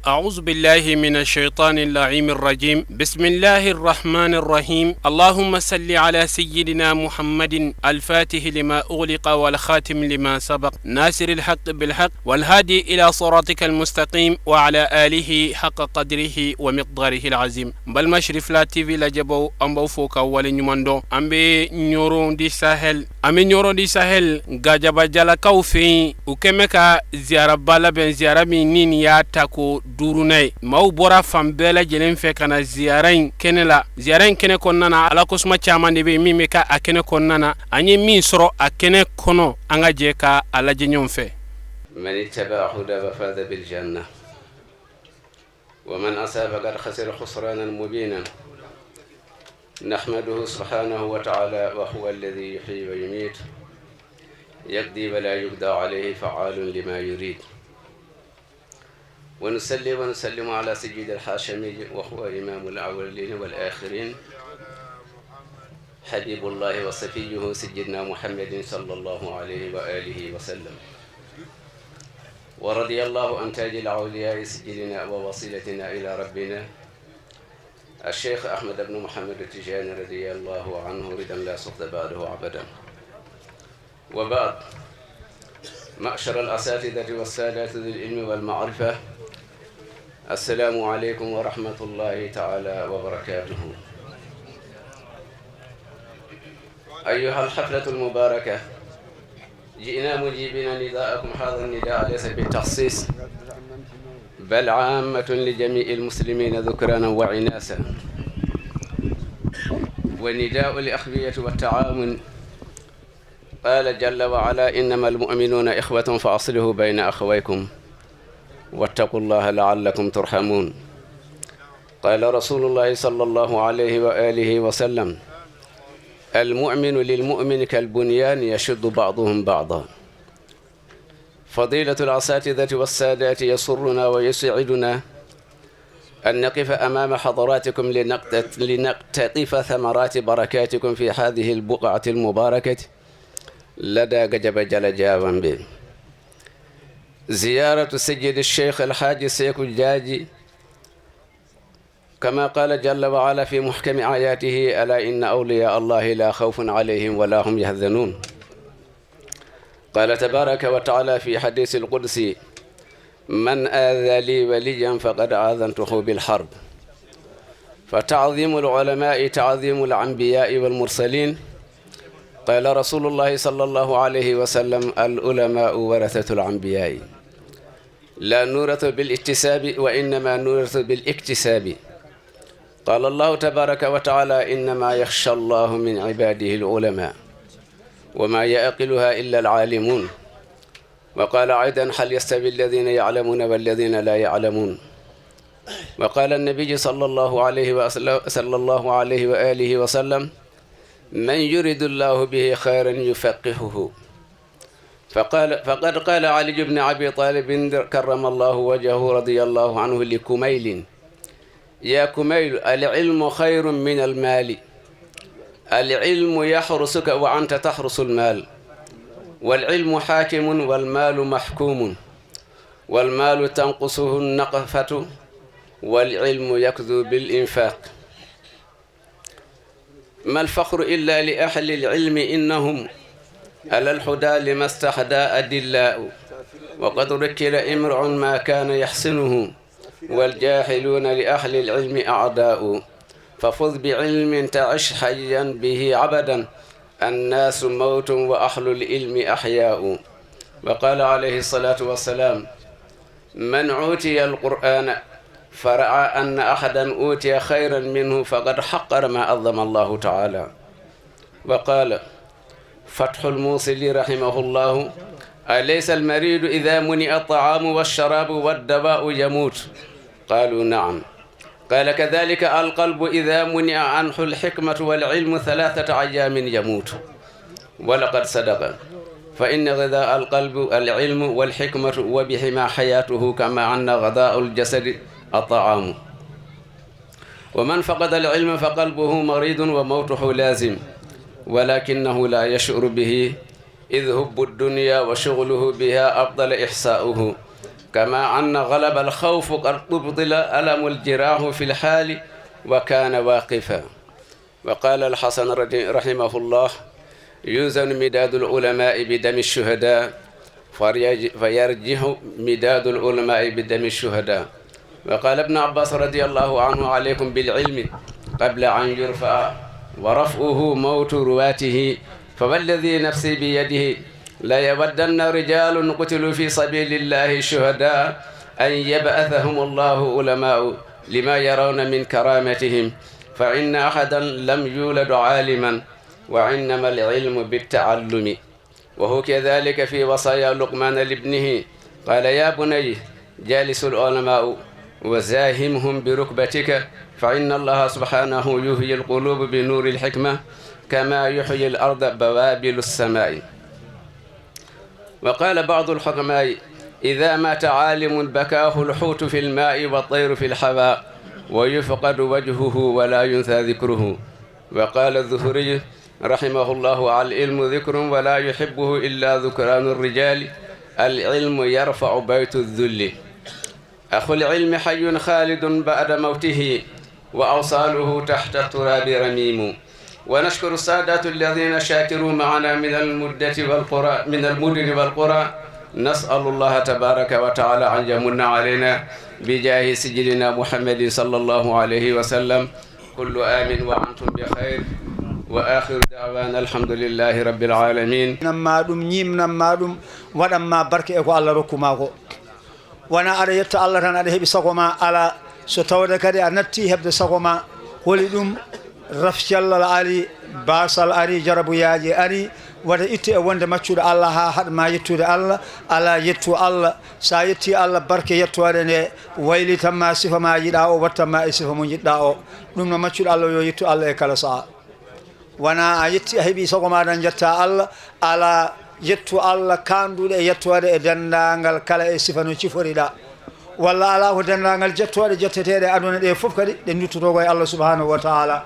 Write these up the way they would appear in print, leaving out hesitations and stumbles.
أعوذ بالله من الشيطان اللعين الرجيم بسم الله الرحمن الرحيم اللهم صل على سيدنا محمد الفاتح لما أغلق والخاتم لما سبق ناصر الحق بالحق والهادي إلى صراطك المستقيم وعلى آله حق قدره ومقداره العظيم بل مشرف لا تي في لجبو أمبو فوكا ولنماندو أمبي نيورون دي ساهل غاجبا جالا كوفي وكمكا زيارة بالا بن زيارة من يا تاكو durunai mau bora fambela jelen fe kana ziarain kenela ziarain kene konnana ala kusma chama de be mime ka akene konnana anye min soro akene kono anga je ka ala jenyon fe من اتبع هدى فاز بالجنة ومن أساء فقد خسر خسرانا مبينا نحمده سبحانه وتعالى وهو الذي يحيي ويميت يقضي ولا يقضى عليه فعال لما يريد ونصلي ونسلم على سيد الحاشمي وهو إمام الأولين والآخرين حبيب الله وصفيه سيدنا محمد صلى الله عليه وآله وسلم ورضي الله عن تاج الأولياء سيدنا ووصيلتنا إلى ربنا الشيخ أحمد بن محمد التجاني رضي الله عنه رضا لا سخط بعده أبدا وبعد معشر الأساتذة والسادات ذي العلم والمعرفة السلام عليكم ورحمة الله تعالى وبركاته أيها الحفلة المباركة جئنا مجيبين نداءكم هذا النداء ليس بالتخصيص بل عامة لجميع المسلمين ذكرانا وعناسا ونداء الأخوية والتعاون قال جل وعلا إنما المؤمنون إخوة فأصلحوا بين أخويكم واتقوا الله لعلكم ترحمون قال رسول الله صلى الله عليه وآله وسلم المؤمن للمؤمن كالبنيان يشد بعضهم بعضا فضيلة الأساتذة والسادات يسرنا ويسعدنا أن نقف أمام حضراتكم لنقتطف ثمرات بركاتكم في هذه البقعة المباركة لدى قجب جلجاوا به زيارة سيد الشيخ الحاج سيكو الجاجي كما قال جل وعلا في محكم آياته ألا إن أولياء الله لا خوف عليهم ولا هم يحزنون قال تبارك وتعالى في حديث القدسي من آذى لي وليا فقد آذنته بالحرب فتعظيم العلماء تعظيم الأنبياء والمرسلين قال رسول الله صلى الله عليه وسلم العلماء ورثة الأنبياء لا نورث بالاكتساب وإنما نورث بالاكتساب قال الله تبارك وتعالى إنما يخشى الله من عباده العلماء وما يعقلها إلا العالمون وقال أيضا هل يستوي الذين يعلمون والذين لا يعلمون وقال النبي صلى الله عليه وآله وسلم من يريد الله به خيرا يفقهه فقد قال علي بن أبي طالب كرم الله وجهه رضي الله عنه لكميل يا كميل العلم خير من المال العلم يحرسك وأنت تحرس المال والعلم حاكم والمال محكوم والمال تنقصه النقفة والعلم يكذو بالإنفاق ما الفخر إلا لأهل العلم إنهم على الهدى لما استحدى أدلاء وقد ركل امرؤ ما كان يحسنه والجاهلون لأهل العلم أعداء ففض بعلم تعش حيا به عبدا الناس موت وأهل العلم أحياء وقال عليه الصلاة والسلام من أوتي القرآن فرأى أن أحدا أوتي خيرا منه فقد حقر ما أظم الله تعالى وقال فتح الموصلي رحمه الله أليس المريض إذا منع الطعام والشراب والدواء يموت قالوا نعم قال كذلك القلب إذا منع عنه الحكمة والعلم 3 أيام يموت ولقد صدق فإن غذاء القلب العلم والحكمة وبهما حياته كما أن غذاء الجسد الطعام ومن فقد العلم فقلبه مريض وموته لازم ولكنه لا يشعر به إذ هب الدنيا وشغله بها أفضل إحساؤه كما أن غلب الخوف قد أبطل ألم الجراح في الحال وكان واقفا. وقال الحسن رحمه الله: يوزن مداد العلماء بدم الشهداء فيرجح مداد العلماء بدم الشهداء. وقال ابن عباس رضي الله عنه: عليكم بالعلم قبل أن يرفع ورفعه موت رواته، فوالذي نفسي بيده لا يودن رجال قتلوا في سبيل الله شهداء أن يبعثهم الله علماء لما يرون من كرامتهم، فإن أحدا لم يولد عالما وإنما العلم بالتعلم. وهو كذلك في وصايا لقمان لابنه، قال: يا بني جالس العلماء وزاهمهم بركبتك، فإن الله سبحانه يحيي القلوب بنور الحكمة كما يحيي الأرض بوابل السماء. وقال بعض الحكماء: إذا مات عالم بكاه الحوت في الماء والطير في الهواء ويفقد وجهه ولا ينثى ذكره. وقال الزهري رحمه الله: العلم ذكر ولا يحبه إلا ذكران الرجال، العلم يرفع بيت الذل. أخو العلم حي خالد بعد موته وأوصاله تحت التراب رميم. ونشكر السادات الذين شاكروا معنا من المدن والقرى. نسأل الله تبارك وتعالى أن يمن علينا بجاه سيدنا محمد صلى الله عليه وسلم. كل آمن وأنتم بخير، وآخر دعوانا الحمد لله رب العالمين. نمادum ñimnammadum waɗanma barke e ko Allah rokkuma ko. wona aɗa yetta Allah tan aɗa heeɓi sago ma ala, so tawde kadi a natti heɓde sago ma holi ɗum rafcallal ari, basal ari, jarabuyaji ari, wata itti e wonde maccuɗo Allah ha haɗma yettude Allah. ala yettu Allah, sa yetti Allah barke yettode nde waylitanma sifa ma yiɗa o, wattanma e sifa mo jiɗɗa o. ɗum no maccuɗo Allah yo yettu Allah e kala saha. wona a yetti a heeɓi sago maɗa jetta Allah, ala yettu Allah kanduɗe e yettode e dendagal kala e sifa no ciforiɗa, walla ala ko dendagal jettoɗe jetteteɗe aduna ɗe fof kadi ɗe duttoto koye Allah subhanahu wa taala.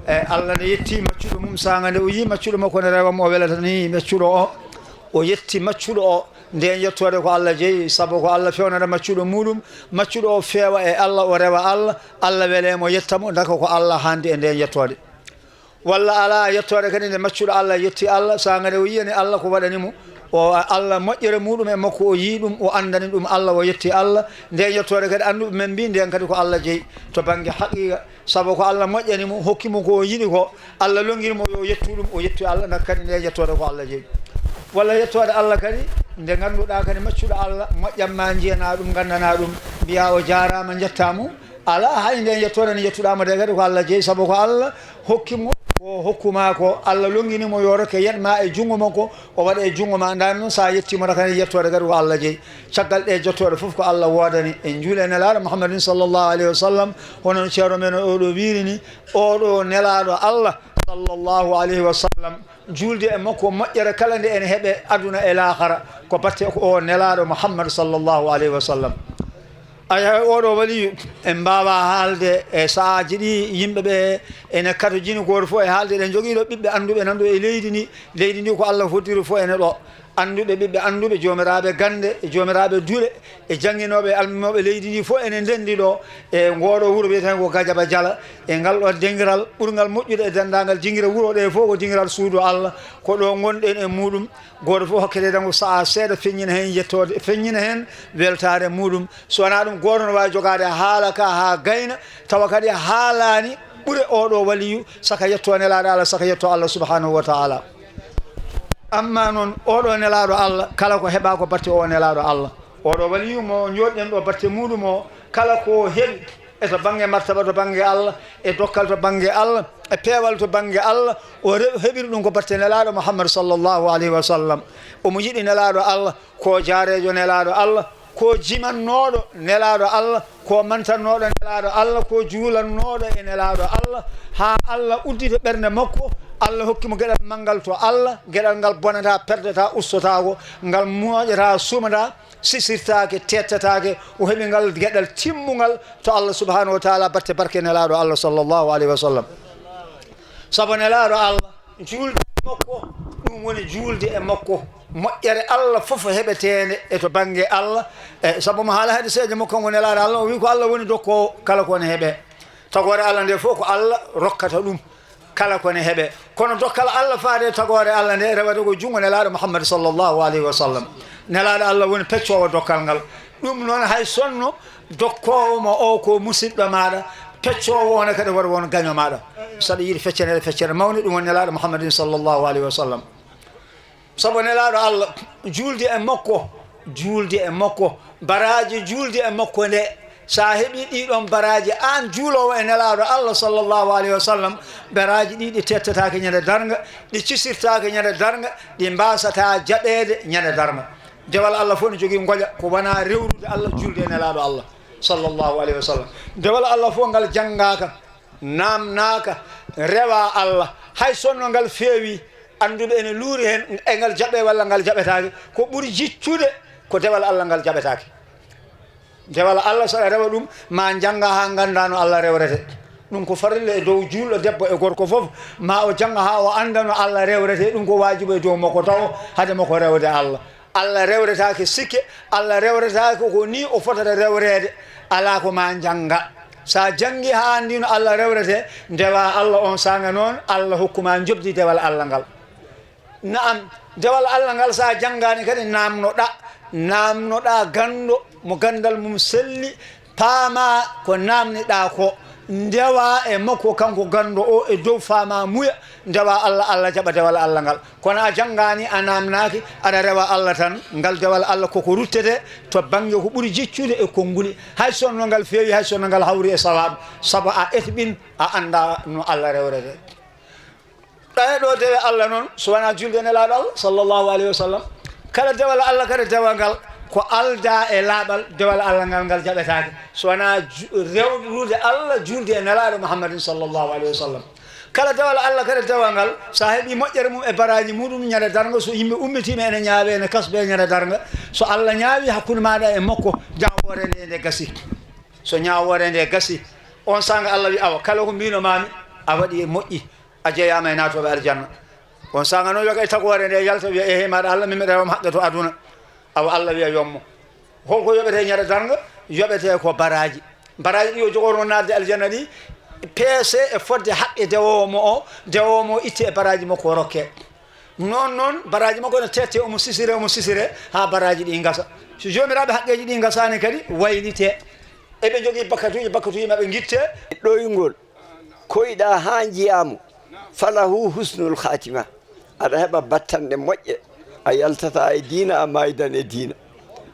Allah ne yetti maccuɗo mum saga nde o yi maccuɗo makko ne rewam o welatani maccuɗo o yetti maccuɗo o nden yettode ko Allah jeeyi, saabu ko Allah fewnata maccuɗo muɗum. maccuɗo o feewa e Allah, o rewa Allah, Allah welemo yettamo, daka ko Allah handi e nden yettode. walla ala yettode kadi nde maccuɗo Allah yetti Allah saga nde o yiyani Allah ko waɗanimo, o Allah moƴƴere muɗum e makko o yi ɗum, o andani ɗum Allah, o yetti Allah. nden yettode kadi anduɓe men mbi nden kadi ko Allah jeeyi to banggue haqiqa, saabu ko Allah moƴƴanimo, hokkimo ko o yiɗi ko, Allah longirimo yo yettu ɗum, o yetti Allah. dak kadi nde yettode ko Allah jeeyi. walla yettode Allah kadi nde ganduɗa kadi maccuɗo Allah moƴƴanma jiyana ɗum, gandana ɗum, mbiya o jarama jettamo. ala hay nden yettode ne yettuɗama de kadi ko Allah jeeyi, saabu ko Allah hokkimo ko hokkuma ko, Allah longinimo yo rokke yetma e jungo makko, o waɗa e jungo ma. ndan noon sa yettimo kadi yettode kadi ko Allah jeeyi. caggal ɗe jettoɗe fof ko Allah wodani en juule nelaɗo Muhammadin sallllahu alayhi wa sallam. hono ceero men oɗo wirini, oɗo nelaɗo Allah sallllahu alayhi wa sallam, julde e makko moƴƴere kala nde ene heeɓe aduna e lahara ko batte ko o nelaɗo Muhammad sallllahu alayhi wa sallam. aya oɗo waliyu en mbawa haalde e saahaji ɗi yimɓeɓe ene katojini goto fof e haalde eɗen joguiɗo ɓiɓɓe anduɓe nanɗo e leydi ndi ko Allah foddiri fof ene ɗo. anduɓe ɓiɓɓe anduɓe jomiraɓe gande e jomiraɓe duule e jangguinoɓe e alminoɓe leydi ndi fof ene ndendi ɗo e ngoɗo wuuro wiyeten ko Gadiaba Diala. e ngal ɗo dengiral ɓurgal moƴƴude e dendagal jinguira wuuro ɗe fof ko jinguiral suudu Allah, ko ɗo gonɗen e muɗum. goto fof hokkete tan ko saaha seeɗa feññina hen yettode, feññina hen weltare muɗum. so wona ɗum goto no wawi jogade haala ka ha gayna, tawa kadi haalani ɓuure oɗo waliyu saka yetto nelaɗo Allah, saka yetto Allah subhanahu wa taala. amma noon oɗo nelaɗo Allah kala ko heeɓa ko batte o nelaɗo Allah. oɗo waliyu mo joɗɗen ɗo batte muɗum o, kala ko heeɓi e to banggue martaba to banggue Allah, e dokkal to banggue Allah, e peewal to banggue Allah, o heɓiri ɗum ko batte nelaɗo Muhammad sallllahu alayhi wa sallam. omo yiɗi nelaɗo Allah ko jaarejo nelaɗo Allah, ko jimannoɗo nelaɗo Allah, ko mantannoɗo nelaɗo Allah, ko juulannoɗo e nelaɗo Allah, ha Allah uddita ɓernde makko. Allah hokkimo gueɗal manggal to Allah, gueɗal ngal bonata, perdata, ustotako, ngal moƴata, sumata, sisirtake, tettatake. o heeɓi ngal gueɗal timmugal to Allah subhanahu wa taala batte barke nelaɗo Allah sallllahu alayhi wa sallam. saabu nelaɗo Allah julde e makko ɗum woni julde e makko, moƴƴere Allah fof heɓetende e to banggue Allah e saabu mo haala hadiseje mo kanko nelaɗo Allah o wi ko Allah woni dokkowo kala kone heeɓe tagore Allah nde fof ko Allah rokkata ɗum kala kone heeɓe kono dokkal Allah faade tagore Allah nde rewata ko jungo nelaɗo Muhammad sallllahu alayhi wa sallam nelaɗo Allah woni peccowo dokkal ngal ɗum noon hay sonno dokkowo mo o ko musidɗo maɗa peccowo wona kadi waɗa won gaño maɗa saɗa yiiɗi feccanede feccere mawni ɗum woni nelaɗo Muhammadin sallllahu alayhi wa sallam saabu nelaɗo Allah julde e makko baraji julde e makko nde sa heeɓi ɗiɗon baraji an juulowo e nelaɗo Allah sallllahu alayhi wa sallam baraji ɗi ɗi tettatake ñande darga ɗi cisirtake ñande darga ɗi mbasata jaɓede ñande darga dewal Allah fof ne jogui goƴa ko wona rewrude Allah julde e nelaɗo Allah sallllahu alayhi wa sallam dewal Allah fof ngal janggaka namnaka rewa Allah hay sonno ngal feewi anduɓe ene luuri hen e ngal jaɓe walla ngal jaɓetake ko ɓuuri jiccude ko dewal Allah ngal jaɓetake dewal Allah saɗa rewa ɗum ma jangga ha ganda no Allah rewrete ɗum ko farilla e dow julɗo debbo e gorko foof ma o jangga ha o anda no Allah rewrete ɗum ko wajibu e dow makko taw hade makko rewde Allah Allah rewretake sikke Allah rewretake ko ni o fotata rewrede ala ko ma jangga sa jangi ha andi no Allah rewrete ndewa Allah on sanga noon Allah hokkuma jobdi dewal Allah ngal naam dewal Allah ngal sa janggani kadi namnoɗa gando mo gandal mum selli paama ko namniɗa ko ndewa e makko kanko gando o e dow fama muya ndewa Allah jaɓa dewal Allah ngal kono a janggani a namnaki aɗa rewa Allah tan ngal dewal Allah koko ruttete to banggue ko ɓuuri jiccude e konnguli hay sonno ngal feewi hay sonno ngal hawri e sawaɓe saabu a etɓin a anda no Allah rewrete ɗaneɗo dewe Allah noon so wona julde nelaɗo Allah sallllahu alayhi wa sallam kala dewal Allah kadi dewal ngal ko alda e laaɓal dewal Allah ngal jaɓetake so wona rewrude Allah julde e nelaɗo Muhammadin sallllahu alayhi wa sallam kala dewal Allah kadi dewal ngal sa heeɓi moƴƴere mum e baraji muɗum ñande darga so yimɓe ummitima ene ñaawe ene kasɓe e ñande darga so Allah ñaawi hakkude maɗa e makko ñawore nde nde gasi so ñawore nde gasi on sanga Allah wi awa kala ko mbino mami a waɗi e moƴƴi a jeeyama e natoɓe aljanna on sanga noon yoga e tagore nde yalta wiya e maɗa Allah min rewam haqqe to aduna awa Allah wiya yommo holko yoɓete ñande darga yoɓete ko baraji ɗi o jogorno nadde aljanna ɗi peese e fodde haqqe dewowo mo itte e baraji makko o rokke noon baraji makko ne tette omo sisire ha baraji ɗi gasa so jomiraɓe haqqeji ɗi gasani kadi waylite eɓe jogui bakkatuji maɓe guitte ɗoygol koyɗa ha jiyamo falahu husnul khatima aɗa heɓa battanɗe moƴƴe a yaltata e diina a maydan e diina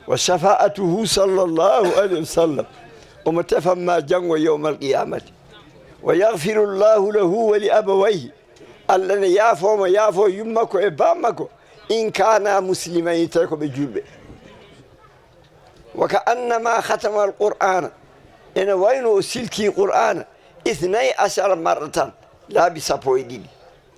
wa shafa'atuhu sallllahu alayhi wa sallam omo tefamma janggo yawmal qiyamati wa yahfiru llahu lahu wa li abawayhi Allah ne yaafomo yaafo yummakko e bammakko in kana muslimaini tawi koɓe julɓe wa ka annama khatama al qur'ana ene wayno o silki qur'ana 12 marratan laabi 12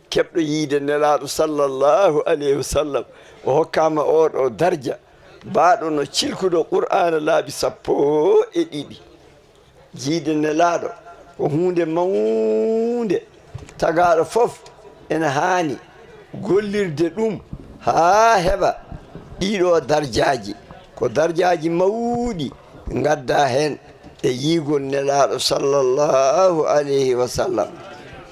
keɓɗo yiide nelaɗo sallllahu alayhi wa sallam o hokkama oɗo darja mbaɗo no cilkuɗo qur'ana laabi 12 jiide nelaɗo ko hunde mawde tagaɗo fof ene hani gollirde ɗum ha heɓa ɗiɗo darjaji ko darjaji mawɗi gadda hen e yiigol nelaɗo sallllahu alayhi wa sallam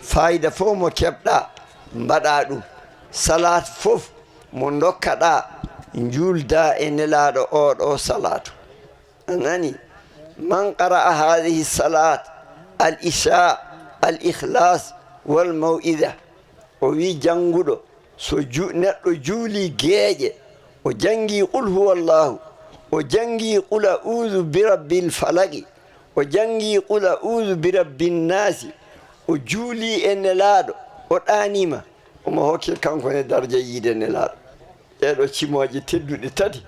fayida fof mo keɓɗa mbaɗa ɗum salat fof mo dokkaɗa julda e nelaɗo oɗo salatu anani man qara'a hadihi salat al isha al ikhlas wal maw'ida o wi janguɗo so neɗɗo juuli geeƴe o jangi qul huwallahu o jangi qul a'udhu bi rabbil falaqi o jangi qul a'udhu bi rabbin nasi o juuli e nelaɗo o ɗanima omo hokke kanko ne darja yiide nelaɗo ɗeɗo cimoje tedduɗe tati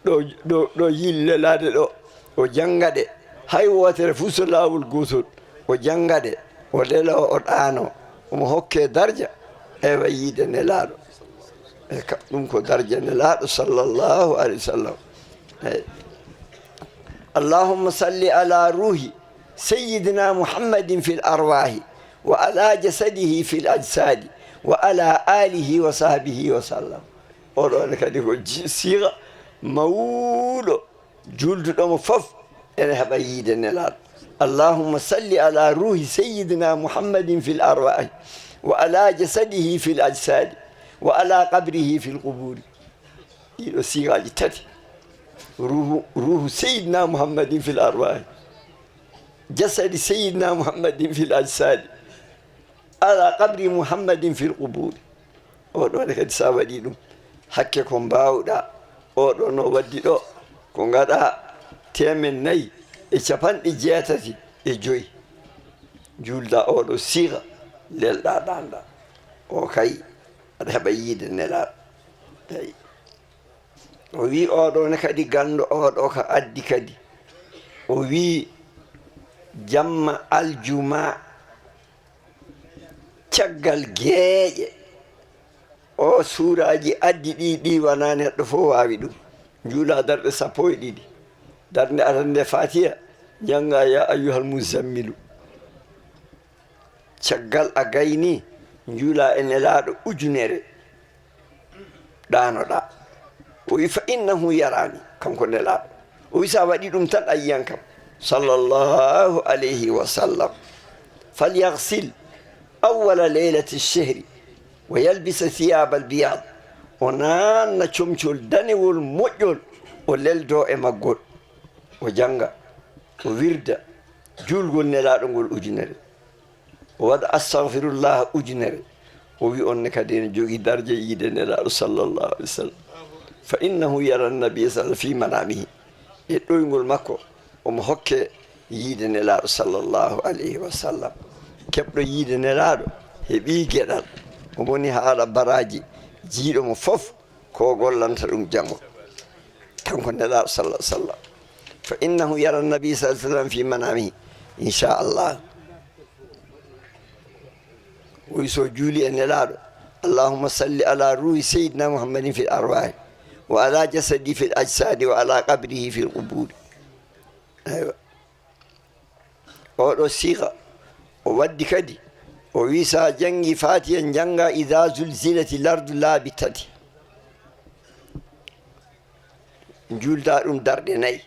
ɗo yillelade ɗo o jangaɗe hay wotere fuu so lawol gotol o jangaɗe o lela o ɗano omo hokke darja ewa yiide nelaɗo e ɗum ko darja nelaɗo sallllahu alayhi wa sallam eyyi allahumma salli ala ruhi sayyidina muhammadin fi l arwahi wa ala jasadihi fi l ajsadi wa ala alihi wa sahbihi wa sallam oɗon kadi ko siira mawɗo julduɗomo fof ene heɓa yiide nelaɗo allahumma salli ala ruhi sayyidina muhammadin fil arwahi wa ala jasadihi fil ajsadi wa ala qabrihi fil quburi ɗiɗo siiraji tati ruhu sayyidina muhammadin fil arwahi jasadi sayyidina muhammadin fil ajsadi ala qabri muhammadin fil quburi oɗon kadi sa waɗi ɗum hakke ko mbawɗa oɗo no waddi ɗo ko gaɗa 495 julda oɗo siira lelɗa ɗanɗa o kay aɗa heɓa yiide nelaɗo eyi o wi oɗone kadi gandu oɗo ko addi kadi o wi jamma aljuma caggal geeƴe o suuraji addi ɗi wona neɗɗo fof wawi ɗum juula darɗe 12 darde arande fatiha janga ya ayyuhal muzammilu caggal a gayni juula e nelaɗo ujunere ɗanoɗa o wi fa innahu yarani kanko nelaɗo o wi sa waɗi ɗum tan a yiyan kam sallllahu alayhi wa sallam falyaghsil awwala leylati chehri wa yalbisa thiyaba albiyad o nanna comcol danewol moƴƴol o leldo e maggol o janga o wirda julgol nelaɗo ngol ujunere o waɗa astahfirullah ujunere o wi onne kadi ene jogui darje yiide nelaɗo sallllahu alih wa sallam fa innahu yara nabiya sallam fi manamihi e ɗoygol makko omo hokke yiide nelaɗo sallllahu alayhi wa sallam keɓɗo yiide nelaɗo heeɓi gueɗal o woni haala baraji jiiɗomo fof ko gollanta ɗum janggo kanko nelaɗo sallah sallam fa innahu yara nabi sa sallam fi manamihi inchallah oyi so juuli e nelaɗo allahumma salli ala ruhi seydina muhammadin fil arwahi wa ala jasadi fil ajsadi wa ala qabrihi fil quburi aywa oɗo siika o waddi kadi o wi sa jangi fatiha janga ida zulzilati lardu laabi tati julda ɗum darɗe 4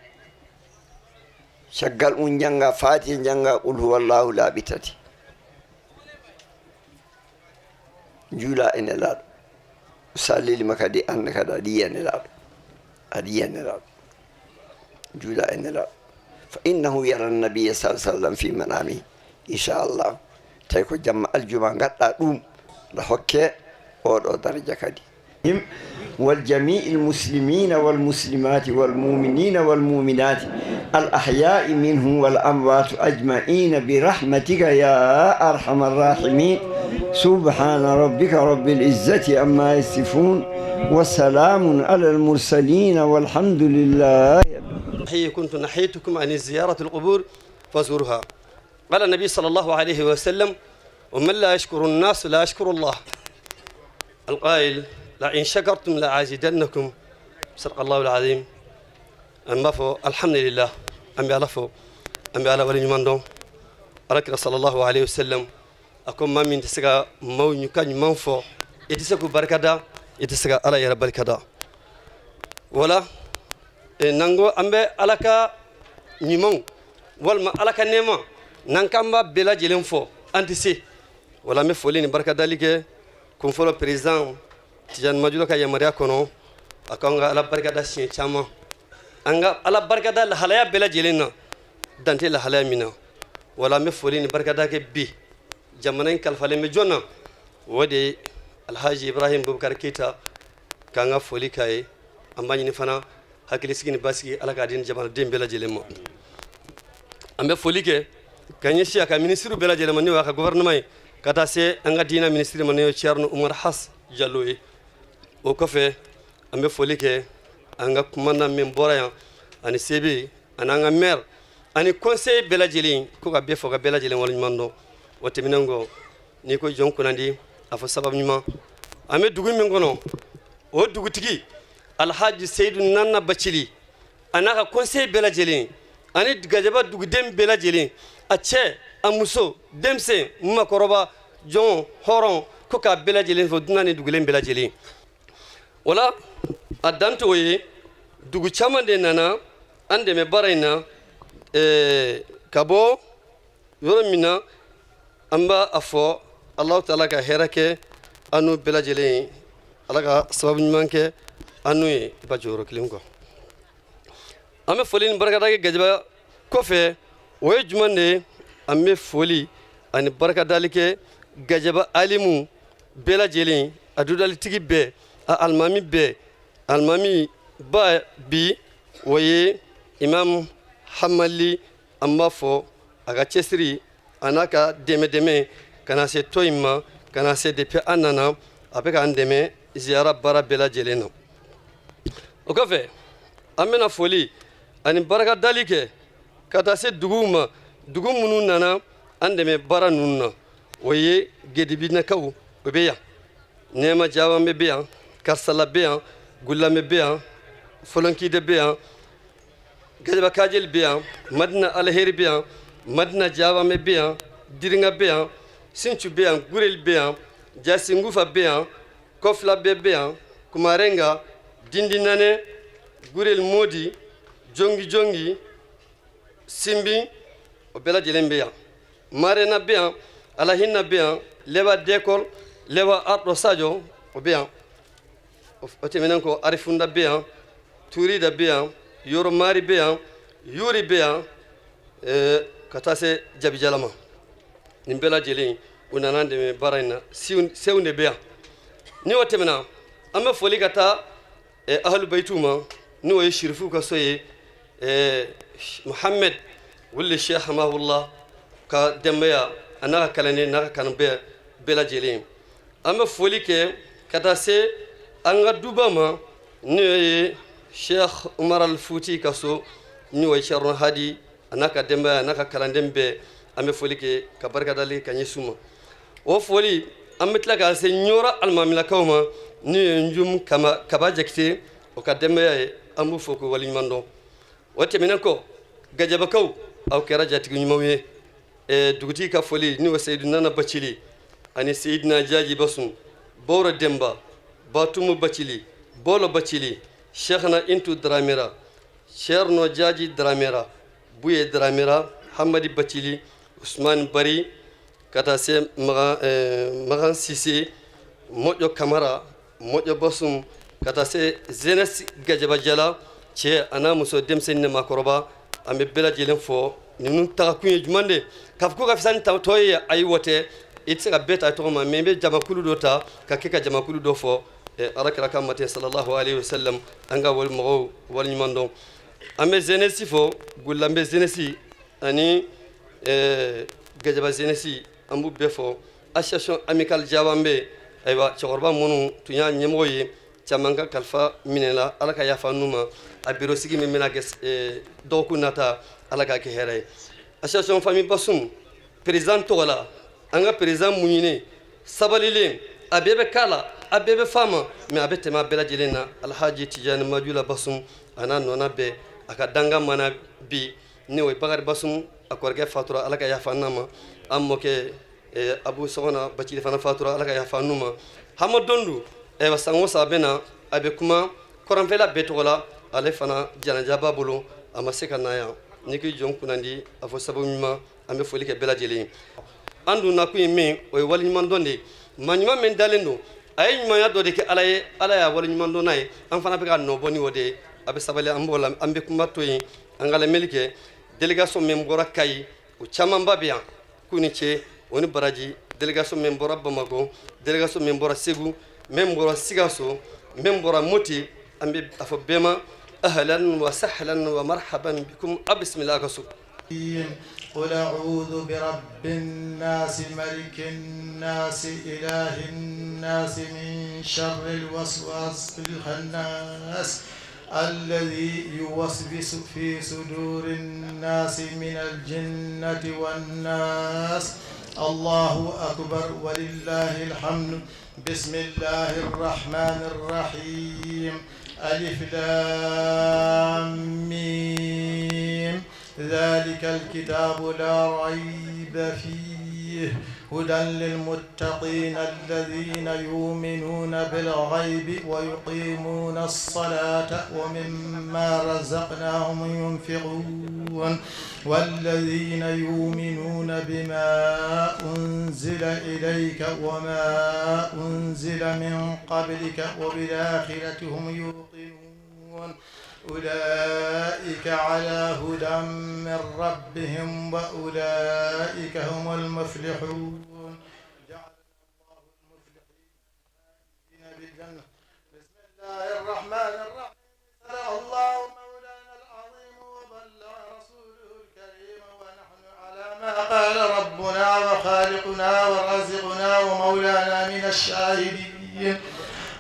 caggal mum janga fatiha janga qul huwallahu laabi tati juula e nelaɗo sa lelima kadi anda kadi aɗa yiya nelaɗo aɗa yiya nelaɗo juula e nelaɗo fa innahu yara nabiya sa sallam fi manamihi inchallah tawi ko jamma aljuma gaɗɗa ɗum nda hokke oɗo daraja kadi والجميع المسلمين والمسلمات والمؤمنين والمؤمنات الأحياء منهم والأموات أجمعين برحمتك يا أرحم الراحمين سبحان ربك رب العزة عما يصفون وسلام على المرسلين والحمد لله. كنت نحيتكم عن زيارة القبور فزورها. قال النبي صلى الله عليه وسلم ومن لا يشكر الناس لا يشكر الله. القائل لئن شكرتم لأزيدنكم صدق الله العظيم. أما فو الحمد لله أمي على فو أمي على ولي من ركنا صلى الله عليه وسلم أكون ما من تسقى مو يكان منفو يتسقى بركة يتسقى على يا رب الكدا ولا نانغو أمي على كا نيمون والما على كا نيما نانكامبا بلا جلنفو أنتسي ولا مفولين بركة ذلك كم فلو بريزان tijan majulo ka yamaria kono akanga ala barkada sin chama anga ala barkada la halaya bela jelena dante la halaya mina wala me folini barkada ke bi jamanen kalfale me jonna wode alhaji ibrahim bubakar kita kanga foli kai ambani ni fana hakili sigini baski ala ka din jamana dem bela jelema ambe foli ke kanye shi aka ministru bela jelema ni wa ka gouvernement kata se anga dina ministre maneyo Thierno Oumar Hass Diallo o kɔfɛ an bɛ foli kɛ an ka kumanda min bɔra yan ani sebe ani an ka maire ani conseil bɛɛ lajɛlen ko ka bɛɛ fɔ ka bɛɛ lajɛlen waleɲuman dɔn o tɛmɛnen kɔ n'i ko jɔn kunnandi a fɔ sababu ɲuman an bɛ dugu min kɔnɔ o dugutigi alhaji seyidu nana bacili a n'a ka conseil bɛɛ lajɛlen ani gajaba duguden bɛɛ lajɛlen a cɛ a muso denmisɛn makɔrɔba jɔn hɔrɔn ko ka bɛɛ lajɛlen fɔ dunan ni dugulen bɛɛ lajɛlen wala a danto ye dugu caman de nana an dɛmɛ baara in na ka bɔ yɔrɔ min na an b'a a fɔ Allahu taala ka hɛrɛ kɛ an n'u bɛɛ lajɛlen ye ala ka sababu ɲuman kɛ an n'u ye ba jɔyɔrɔ kelen kɔ an bɛ foli ni barikada kɛ Gajaba kɔfɛ o ye jumɛn de ye an bɛ foli ani barikadali kɛ Gajaba alimu bɛɛ lajɛlen a dudalitigi bɛɛ a alimami bɛɛ alimami ba bi o ye imam Hamali an b'a fɔ a ka cɛsiri a n'a ka dɛmɛ ka na se tɔ in ma ka na se depuis an nana a bɛ k'an dɛmɛ ziyara baara bɛɛ lajɛlen na o kɔfɛ an bɛna foli ani barakadali kɛ ka taa se duguw ma dugu minnu nana an dɛmɛ baara ninnu na o ye gedibinakaw o bɛ yan nɛɛma jaban bɛ yan karisala bɛ yan gulamɛ bɛ yan folonkide bɛ yan Gajaba kajeli bɛ yan madina alheri bɛ yan madina jaban bɛ yan diringa bɛ yan sincu bɛ yan gureli bɛ yan jasingufa bɛ yan kɔfila bɛ yan kumarenga dindinane gureli modi jongi simbi o bɛɛ lajɛlen bɛ yan marena bɛ yan alahinna bɛ yan leba dekor leba ardo sajo o bɛ yan o tɛmɛnen kɔ arifunda bɛ yan turida bɛ yan yɔrɔ mari bɛ yan yuri bɛ yan ka taa se jabijalama nin bɛɛ lajɛlen u nana dɛmɛ baara in na sew de bɛ yan ni o tɛmɛna an bɛ foli ka taa ahlu baytu ma n'o ye shirifu ka so ye Muhammed wuli Sheikh Hamahullah ka dɛmɛya a n'a ka kalanden n'a ka kanubɛɛ bɛɛ lajɛlen an bɛ foli kɛ ka taa se an ka duba ma n'o ye Sheikh Umar al-Futi ka so n'o ye Sharun Hadi a n'a ka dɛmɛya a n'a ka kalanden bɛɛ an bɛ foli kɛ ka barikadali ka ɲɛsin u ma o foli an bɛ tila ka se ɲɔra alimamilakaw ma n'o ye Njum Kaba Jakite o ka dɛmɛya ye an b'u fɔ ko waliɲuman dɔn o tɛmɛnen kɔ Gajabakaw aw kɛra jatigi ɲumanw ye dugutigi ka foli n'o ye Seyidu Nana Bacili ani Seyidina Jaji Basun Bawra Demba Batumu Bacili Bolo Bacili Sheikhna Intu Dramera Sherno Jaji Dramera Buye Dramera Hamadi Bacili Usman Bari kata se Magan Sise Mojo Kamara Mojo Basum kata se Zenes Gajaba Jala cɛ ana muso denmisɛnnin ne makɔrɔba an bɛ bɛɛ lajɛlen fɔ ninnu tagakun ye jumɛn de k'a fɔ ko ka fisa ni tɔ ye ayi o tɛ i tɛ se ka bɛɛ ta tɔgɔ ma mais n bɛ jamakulu dɔ ta ka kɛ ka jamakulu dɔ fɔ alakira ka matɛ sallallahu alayhi wa sallam an ka wali mɔgɔw waliɲuman dɔn an bɛ jeunesse fɔ gulambe jeunesse ani Gajaba jeunesse an b'u bɛɛ fɔ association amicale jaban bɛ ayiwa cɛkɔrɔba minnu tun y'a ɲɛmɔgɔ ye caman ka kalifa minɛla ala ka yafa n'u ma a biro sigi min bɛna kɛ dɔgɔkun nata ala k'a kɛ hɛrɛ ye association famille Basum président tɔgɔ la an ka président muɲunen sabalilen a bɛɛ bɛ k'a la a bɛɛ bɛ f'a ma mais a bɛ tɛmɛ a bɛɛ lajɛlen na alhaji Tijani Majula Basum a n'a nɔna bɛɛ a ka danga mana bi n'o ye Bakari Basum a kɔrɔkɛ fatura ala ka yafa n'a ma an mɔkɛ Abu Sɔgɔna Bacili fana fatura ala ka yafa n'u ma hama dondu san o san a bɛ na a bɛ kuma kɔrɔnfɛla bɛɛ tɔgɔ la ale fana janaja b'a bolo a ma se ka na yan n'i k'i jɔn kunnandi a fɔ sababu ɲuman an bɛ foli kɛ bɛɛ lajɛlen ye an dun nakun ye min o ye waliɲuman dɔn de ye maa ɲuman min dalen don a ye ɲumanya dɔ de kɛ ala ye ala y'a waliɲuman dɔn n'a ye an fana bɛ ka nɔ bɔ ni o de ye a bɛ sabali an b'o la an bɛ kuma to yen an ka lamɛnli kɛ délégation min bɔra Kayi o camanba bɛ yan k'u ni ce o ni baraji délégation min bɔra Bamako délégation min bɔra Segu min bɔra Sikaso min bɔra Moti an bɛ a fɔ bɛɛ ma ahlan wa sahlan wa marhaban bikum a bismillah ka so قل أعوذ برب الناس ملك الناس إله الناس من شر الوسواس الخناس الذي يوسوس في صدور الناس من الجنة والناس الله أكبر ولله الحمد بسم الله الرحمن الرحيم ألف لام ميم ذلك الكتاب لا ريب فيه فيه هدى للمتقين الذين يؤمنون بالغيب ويقيمون الصلاة ومما رزقناهم ينفقون والذين يؤمنون بما أنزل إليك وما أنزل من قبلك وبالآخرة هم يوقنون أولئك على هدى من ربهم وأولئك هم المفلحون. جعل الله المفلحين بالجنة. بسم الله الرحمن الرحيم. صدق الله مولانا العظيم وبلغ رسوله الكريم ونحن على ما قال ربنا وخالقنا ورازقنا ومولانا من الشاهدين.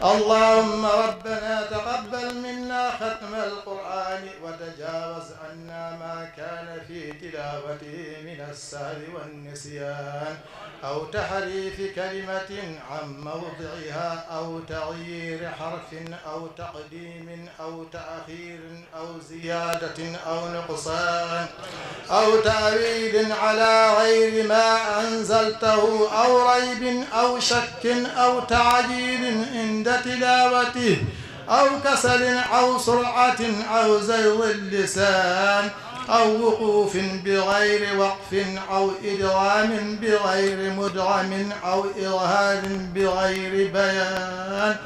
اللهم ربنا تقبل منا ختم القرآن وتجاوز عنا ما كان في تلاوته من السهو والنسيان أو تحريف كلمة عن موضعها أو تغيير حرف أو تقديم أو تأخير أو زيادة أو نقصان أو تأويل على غير ما أنزلته أو ريب أو شك أو تعجيل عند تلاوته أو كسل أو سرعة أو زيغ اللسان أو وقوف بغير وقف أو إدغام بغير مدغم أو إظهار بغير بيان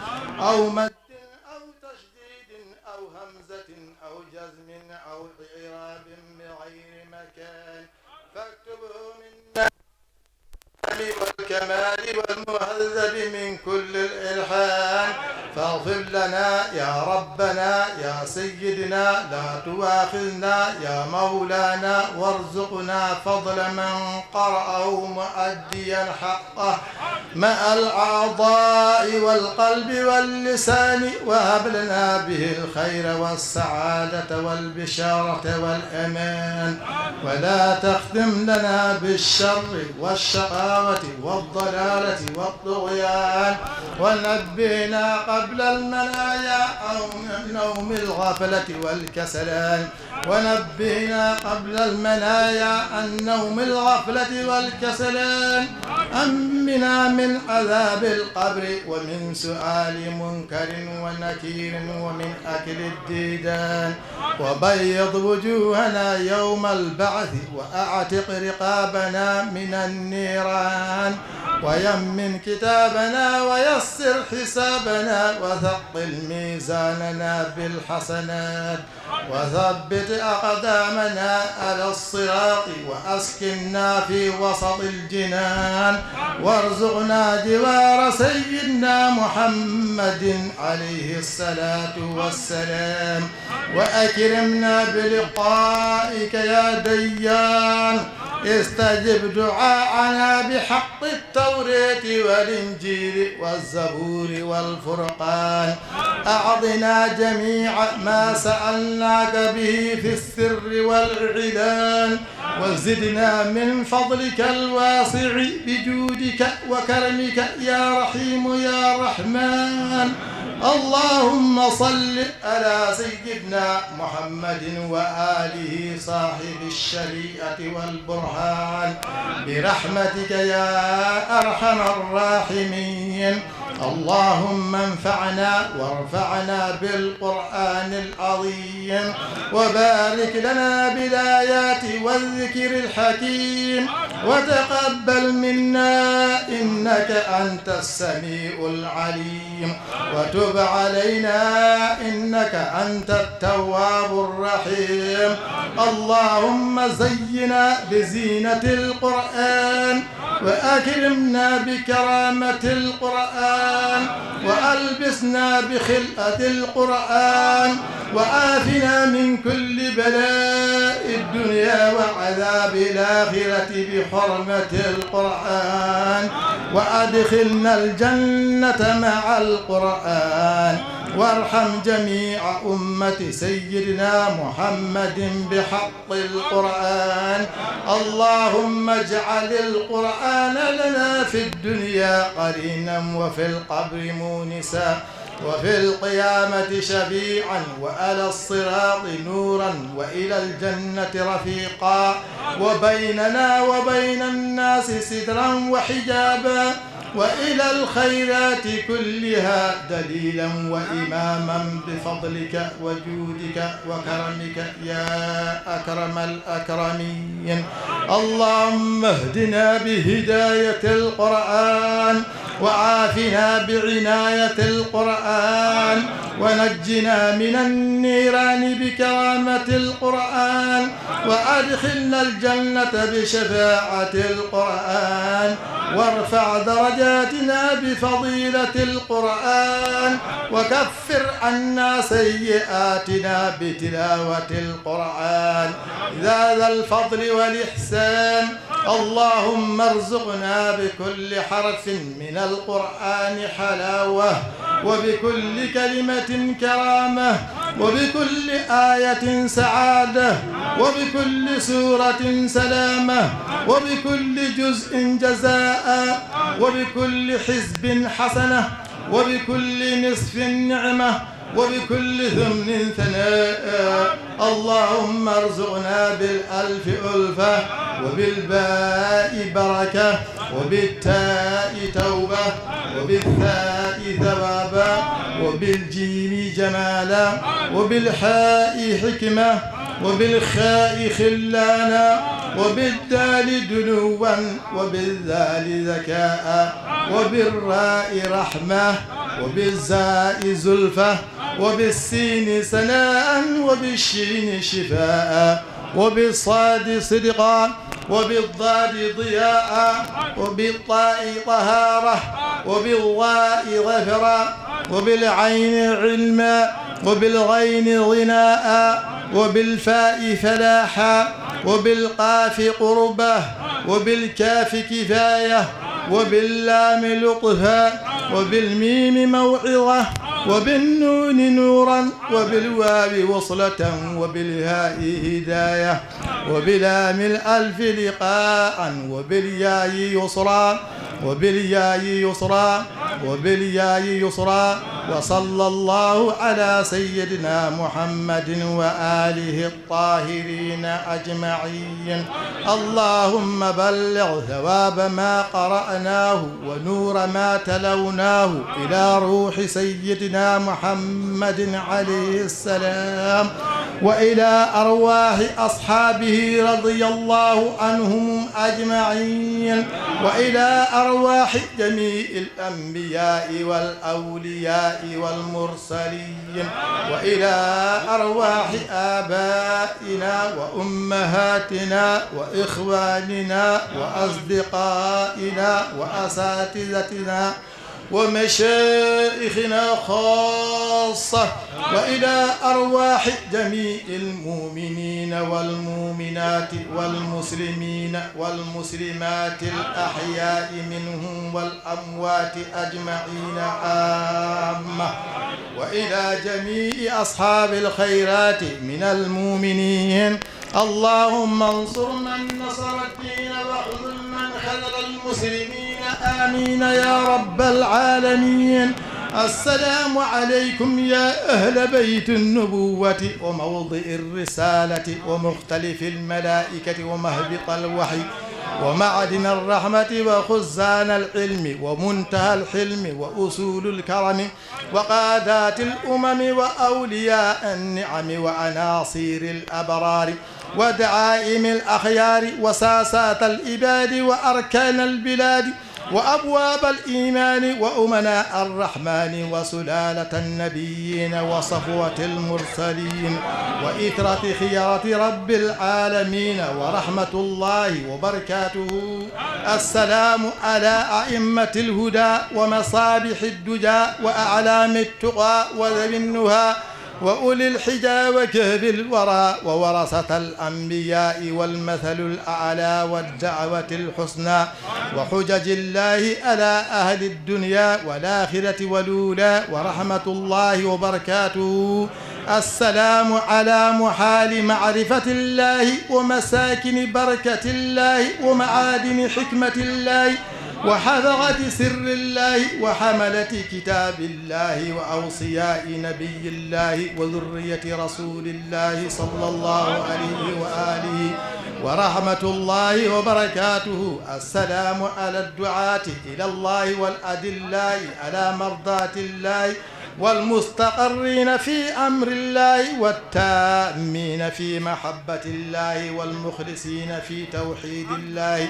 أو مد أو تشديد أو همزة أو جزم أو إعراب بغير مكان فاكتبه منا والكمال والمهذب من كل الإلحان فاغفر لنا يا ربنا يا سيدنا لا تواخذنا يا مولانا وارزقنا فضل من قرأه مؤديا حقه مع الأعضاء والقلب واللسان وهب لنا به الخير والسعادة والبشارة والأمان ولا تختم لنا بالشر والشقاوة والضلالة والطغيان ونبهنا قبل المنايا أو من نوم الغفلة والكسلان ونبهنا قبل المنايا عن نوم الغفلة والكسلان أمنا من عذاب القبر ومن سؤال منكر ونكير ومن أكل الديدان وبيض وجوهنا يوم البعث وأعتق رقابنا من النيران ويمن كتابنا ويسر حسابنا وثقل ميزاننا بالحسنات وثبت أقدامنا على الصراط وأسكننا في وسط الجنان وارزقنا جوار سيدنا محمد عليه الصلاة والسلام وأكرمنا بلقائك يا ديان استجب دعاءنا بحق التوراة والإنجيل والزبور والفرقان أعطنا جميع ما سألناك به في السر والإعلان وزدنا من فضلك الواسع بجودك وكرمك يا رحيم يا رحمن اللهم صل على سيدنا محمد وآله صاحب الشريعة والبرهان برحمتك يا أرحم الراحمين اللهم انفعنا وارفعنا بالقرآن العظيم وبارك لنا بالآيات والذكر الحكيم وتقبل منا إنك أنت السميع العليم وتب علينا إنك أنت التواب الرحيم اللهم زينا بزينة القرآن وأكرمنا بكرامة القرآن وألبسنا بخلقة القرآن وآفنا من كل بلاء الدنيا وعذاب الآخرة بحرمة القرآن وأدخلنا الجنة مع القرآن وارحم جميع أمة سيدنا محمد بحق القرآن اللهم اجعل القرآن لنا في الدنيا قرينا وفي القبر مونسا وفي القيامة شفيعا وعلى الصراط نورا وإلى الجنة رفيقا وبيننا وبين الناس سترا وحجابا وإلى الخيرات كلها دليلا وإماما بفضلك وجودك وكرمك يا أكرم الأكرمين. اللهم اهدنا بهداية القرآن وعافنا بعناية القرآن ونجنا من النيران بكرامة القرآن وأدخلنا الجنة بشفاعة القرآن وارفع درجاتنا بفضيلة القرآن وكفر عنا سيئاتنا بتلاوة القرآن يا ذا الفضل والإحسان. اللهم ارزقنا بكل حرف من القرآن حلاوة وبكل كلمة كرامة وبكل آية سعادة وبكل سورة سلامة وبكل جزء جزاء وبكل حزب حسنة وبكل نصف نعمة وبكل ثمن ثناء. اللهم ارزقنا بالألف ألفة وبالباء بركة وبالتاء توبة وبالثاء ثوابا وبالجيم جمالا وبالحاء حكمة وبالخاء خلانا وبالدال دنوا وبالذال ذكاء وبالراء رحمة وبالزاء زلفة وبالسين سناء وبالشين شفاء وبالصاد صدقا وبالضاد ضياء وبالطاء طهارة وبالضاء غفرا وبالعين علما وبالغين غناء وبالفاء فلاحا وبالقاف قربة وبالكاف كفاية وباللام لطفا وبالميم موعظة وبالنون نورا وبالواو وصلة وبالهاء هداية وبلام الألف لقاء وبالياء يسرا وبالياء يسرا وبالياء يسرا. وصلى الله على سيدنا محمد وآله الطاهرين أجمعين. اللهم بلغ ثواب ما قرأناه ونور ما تلوناه إلى روح سيدنا محمد عليه السلام وإلى أرواح أصحابه رضي الله عنهم أجمعين وإلى أرواح جميع الأنبياء والأولياء والمرسلين وإلى أرواح آبائنا وأمهاتنا وإخواننا وأصدقائنا وأساتذتنا ومشايخنا خاصة وإلى أرواح جميع المؤمنين والمؤمنات والمسلمين والمسلمات الأحياء منهم والأموات أجمعين عامة وإلى جميع أصحاب الخيرات من المؤمنين. اللهم انصر من نصر الدين واخذل من خذل المسلمين آمين يا رب العالمين. السلام عليكم يا أهل بيت النبوة وموضع الرسالة ومختلف الملائكة ومهبط الوحي ومعدن الرحمة وخزان العلم ومنتهى الحلم وأصول الكرم وقادات الأمم وأولياء النعم وعناصير الأبرار ودعائم الأخيار وساسات العباد وأركان البلاد وأبواب الإيمان وأمناء الرحمن وسلالة النبيين وصفوة المرسلين وإثرة خيرة رب العالمين ورحمة الله وبركاته. السلام على أئمة الهدى ومصابيح الدجى وأعلام التقى وذوي النهى وأولي الحجى وكهف الورى وورثة الأنبياء والمثل الأعلى والدعوة الحسنى وحجج الله على أهل الدنيا والآخرة والأولى ورحمة الله وبركاته. السلام على محال معرفة الله ومساكن بركة الله ومعادن حكمة الله وحفظة سر الله وحملة كتاب الله وأوصياء نبي الله وذرية رسول الله صلى الله عليه وآله ورحمة الله وبركاته. السلام على الدعاة إلى الله والأدلاء على مرضاة الله والمستقرين في أمر الله والتامين في محبة الله والمخلصين في توحيد الله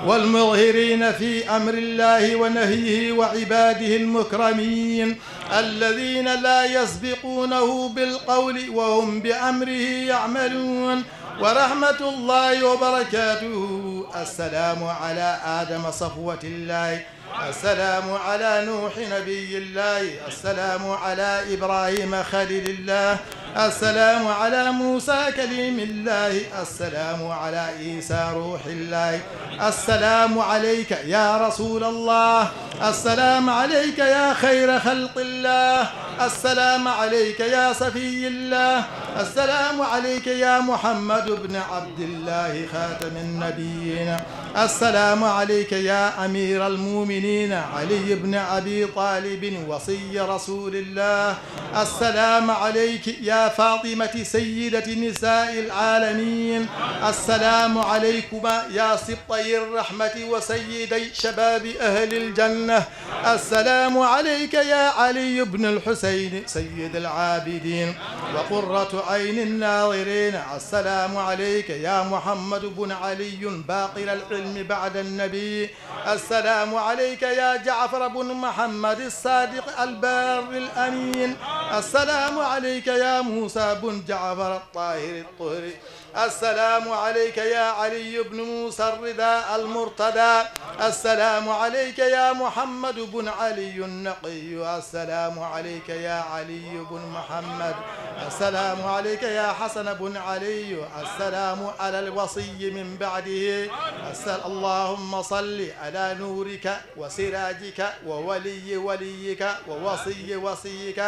والمظهرين في أمر الله ونهيه وعباده المكرمين الذين لا يسبقونه بالقول وهم بأمره يعملون. ورحمة الله وبركاته. السلام على آدم صفوة الله، السلام على نوح نبي الله، السلام على إبراهيم خليل الله، السلام على موسى كليم الله، السلام على عيسى روح الله. السلام عليك يا رسول الله، السلام عليك يا خير خلق الله، السلام عليك يا صفي الله، السلام عليك يا محمد بن عبد الله خاتم النبيين، السلام عليك يا أمير المؤمنين علي بن أبي طالب وصي رسول الله، السلام عليك يا فاطمة سيدة نساء العالمين، السلام عليكما يا سبطي الرحمة وسيدي شباب أهل الجنة، السلام عليك يا علي بن الحسين سيد العابدين وقرة عين الناظرين، السلام عليك يا محمد بن علي باقر العلم بعد النبي، السلام عليك يا جعفر بن محمد الصادق البار الأمين، السلام عليك يا موسى بن جعفر الطاهر الطهري، السلام عليك يا علي بن موسى الرضا المرتضى، السلام عليك يا محمد بن علي النقي، السلام عليك يا علي بن محمد، السلام عليك يا حسن بن علي، السلام على الوصي من بعده، اللهم صل على نورك وسراجك وولي وليك ووصي وصيك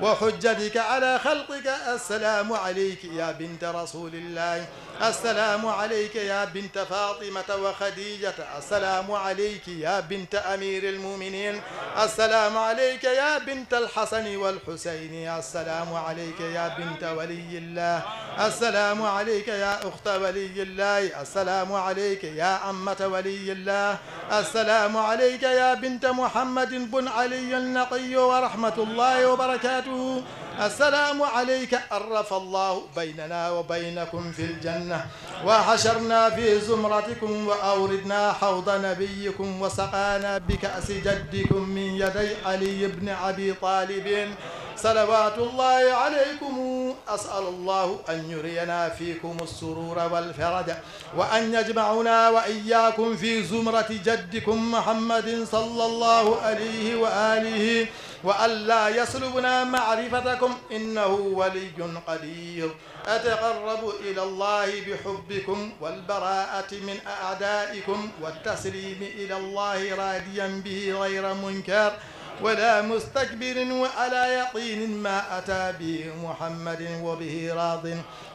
وحجتك على خلقك، السلام عليك يا بنت رسول الله، السلام عليك يا بنت فاطمة وخديجة، السلام عليك يا بنت أمير المؤمنين، السلام عليك يا بنت الحسن والحسين، السلام عليك يا بنت ولي الله، السلام عليك يا أخت ولي الله، السلام عليك يا أمة ولي الله، السلام عليك يا بنت محمد بن علي النقي ورحمة الله وبركاته، السلام عليك عرف الله بيننا وبينكم في الجنة وحشرنا في زمرتكم وأوردنا حوض نبيكم وسقانا بكأس جدكم من يدي علي بن أبي طالب صلوات الله عليكم. أسأل الله أن يرينا فيكم السرور والفرج وأن يجمعنا وإياكم في زمرة جدكم محمد صلى الله عليه وآله وألا يسلبنا معرفتكم إنه ولي قدير. أتقرب إلى الله بحبكم والبراءة من أعدائكم والتسليم إلى الله راضيا به غير منكر ولا مستكبر وعلى يقين ما أتى به محمد وبه راض.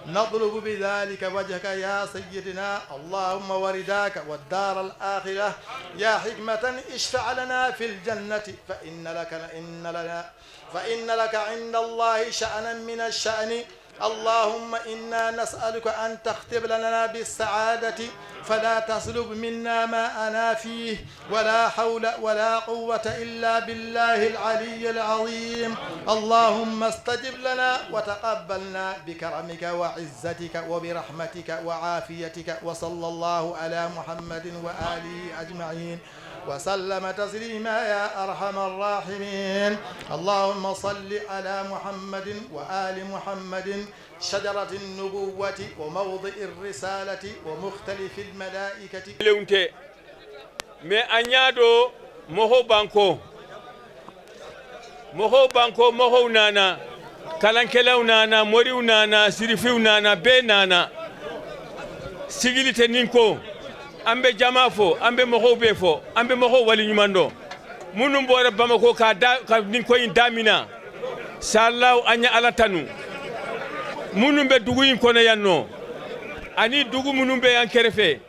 نطلب بذلك وجهك يا سيدنا اللهم ورداك والدار الآخرة يا حكمة اشفع لنا في الجنة فإن لك عند الله شأنا من الشأن. اللهم إنا نسألك أن تختم لنا بالسعادة فلا تسلب منا ما أنا فيه ولا حول ولا قوة إلا بالله العلي العظيم. اللهم استجب لنا وتقبلنا بكرمك وعزتك وبرحمتك وعافيتك وصلى الله على محمد وآله أجمعين وسلم تسليما يا أرحم الراحمين. اللهم صل على محمد وآل محمد شجرة النبوة وموضع الرسالة ومختلف الملائكة. mais anyado moho banko moho nana kalankelaw nana moriw nana sirifiw nana be nana sigilite ninko ambe jama fo ambe moho be fo ambe moho wali nyumando munum bora bamako ka ninko yin damina sallahu anya alatanu munum be dugu yin kono yanno ani dugu munum be yan kerefe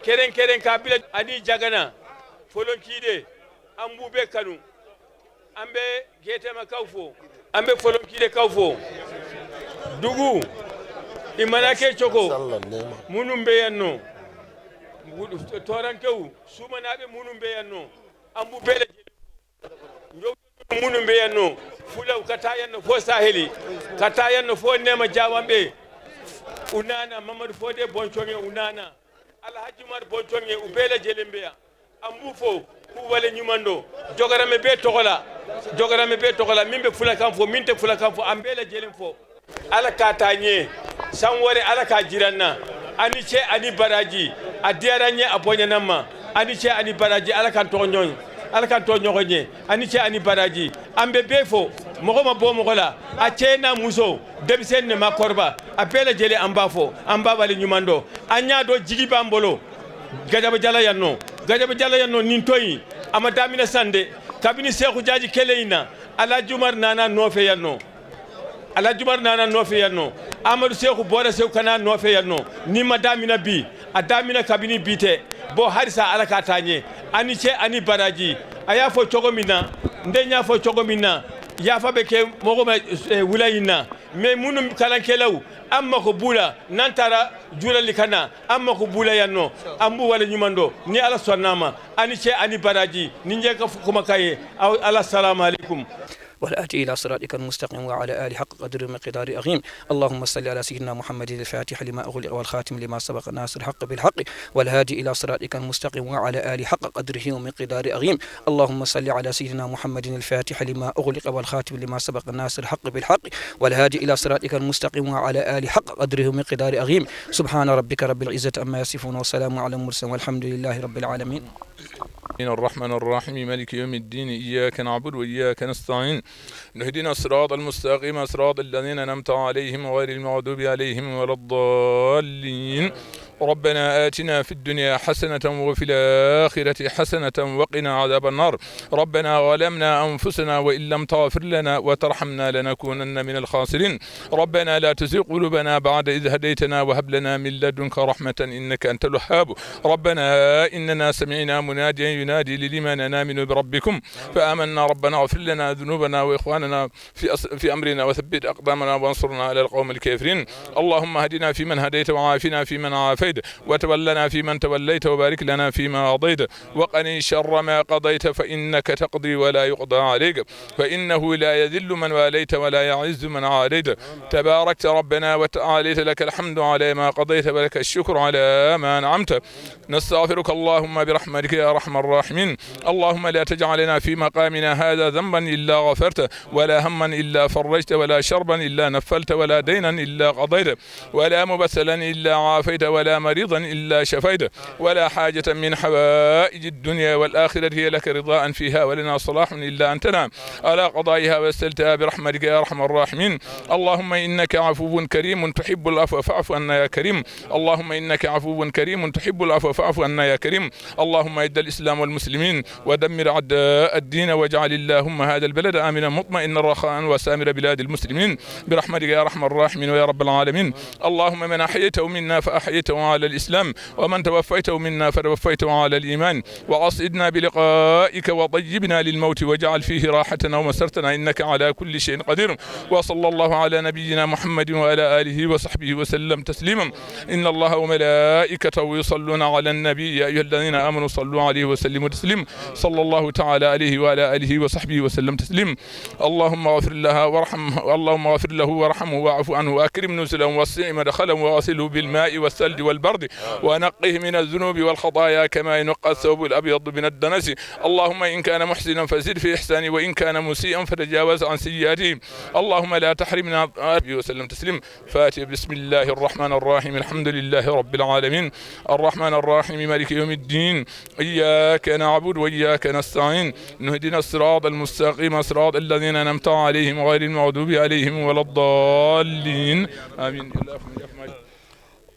keren ka bila ani jagana folonkide ambu be kanu ambe getema kawfo ambe folonkide kawfo dugu imanake choko munum be yanno torankew sumanabe munum be yanno ambu bele munum be yanno fulaw kata yanno fo saheli kata yanno fo nema jawambe unana mamadou fode bonchonge unana alhaji mar bonchonge ubele jelembeya ambu fo ku wale nyumando jogarame be togola mimbe fula kam fo minte fula kam fo ambele jelem fo ala katanye sanwore ala ka jiranna ani che ani baraji adiaranye abonya namma ani che ani baraji ala kan to nyonye ani che ani baraji ambe befo mogo ma bo mogo la a chena muso debisen ne makorba apele jele ambafo ambabali nyumando anya do jigi bambolo gajaba jala yanno nintoyi amadamina sande kabini Seexu Jaaji keleina ala jumar nana nofe yanno amadou Seexu bora sew kana nofe yanno ni madamina bi adamina kabini bite bo harisa ala katanye ani che ani baraji aya fo chogomina ndenya fo chogomina ya fa be ke mogo ma wulayina me munum kalankelaw amma ko bula nantara julali kana amma ko bula yanno ambu wala nyumando ni ala sonnama ani che ani baraji ni njeka kuma kaye ala salamu alaikum والآتي إلى صراطك المستقيم وعلى آل حق قدر مقدار أغيم اللهم صل على سيدنا محمد الفاتح لما أغلق والخاتم لما سبق ناصر الحق بالحق والهادي إلى صراطك المستقيم وعلى آل حق قدره ومقدار أغيم اللهم صل على سيدنا محمد الفاتح لما أغلق والخاتم لما سبق ناصر الحق بالحق والهادي إلى صراطك المستقيم وعلى آل حق قدره ومقدار أغيم سبحان ربك رب العزة أما يصفون وسلام على المرسلين والحمد لله رب العالمين. الرحمن الرحيم مالك يوم الدين إياك نعبد وإياك نستعين نهدنا الصراط المستقيم صراط الذين أنعمت عليهم غير المغضوب عليهم ولا الضالين ربنا آتنا في الدنيا حسنة وفي الآخرة حسنة وقنا عذاب النار ربنا ظلمنا أنفسنا وإن لم تغفر لنا وترحمنا لنكونن من الخاسرين ربنا لا تزغ قلوبنا بعد إذ هديتنا وهب لنا من لدنك رحمة إنك أنت الوهاب ربنا إننا سمعنا مناديا ينادي للإيمان أن آمنوا بربكم فآمنا ربنا اغفر لنا ذنوبنا وإخواننا في أمرنا وثبت أقدامنا وانصرنا على القوم الكافرين اللهم هدنا فيمن هديت وعافنا فيمن عافيت وتولنا فيمن توليت وبارك لنا فيما أعطيت وقني شر ما قضيت فإنك تقضي ولا يقضى عليك فإنه لا يذل من واليت ولا يعز من عاديت تباركت ربنا وتعاليت لك الحمد على ما قضيت ولك الشكر على ما أنعمت نستغفرك اللهم برحمتك يا أرحم الراحمين اللهم لا تجعلنا في مقامنا هذا ذنبا إلا غفرته ولا هما إلا فرجت ولا شربا إلا نفلت ولا دينا إلا قضيت ولا مبتلا إلا عافيت ولا مريضا إلا شفيته ولا حاجة من حوائج الدنيا والآخرة هي لك رضاء فيها ولنا صلاح إلا أنتنا على قضائها واستلتها برحمتك يا أرحم الراحمين اللهم إنك عفو كريم تحب العفو فاعف عنا يا كريم اللهم إنك عفو كريم تحب العفو فاعف عنا يا كريم اللهم اعز الإسلام والمسلمين ودمر أعداء الدين واجعل اللهم هذا البلد آمنا مطمئنا رخاء وسامر بلاد المسلمين برحمتك يا أرحم الراحمين ويا رب العالمين اللهم من أحييته منا فأحييته على الإسلام ومن توفيته منا فتوفيته على الإيمان وأصعدنا بلقائك وطيبنا للموت واجعل فيه راحتنا ومسرتنا إنك على كل شيء قدير وصلى الله على نبينا محمد وعلى آله وصحبه وسلم تسليما إن الله وملائكته يصلون على النبي يا أيها الذين آمنوا صلوا عليه وسلموا تسليما صلى الله تعالى عليه وعلى آله وصحبه وسلم تسليما اللهم اغفر له وارحمه واعف عنه وأكرم نزله ووسع مدخله وغسله بالماء والثلج والبرد ونقه من الذنوب والخطايا كما ينقى الثوب الأبيض من الدنس اللهم إن كان محسنا فزد في إحسانه وإن كان مسيئا فتجاوز عن سيئاته اللهم لا تحرمنا عليه وسلم تسليم فاتح بسم الله الرحمن الرحيم الحمد لله رب العالمين الرحمن الرحيم مالك يوم الدين إياك نعبد وإياك نستعين نهدنا الصراط المستقيم صراط الذين أنعمت عليهم غير المغضوب عليهم ولا الضالين آمين.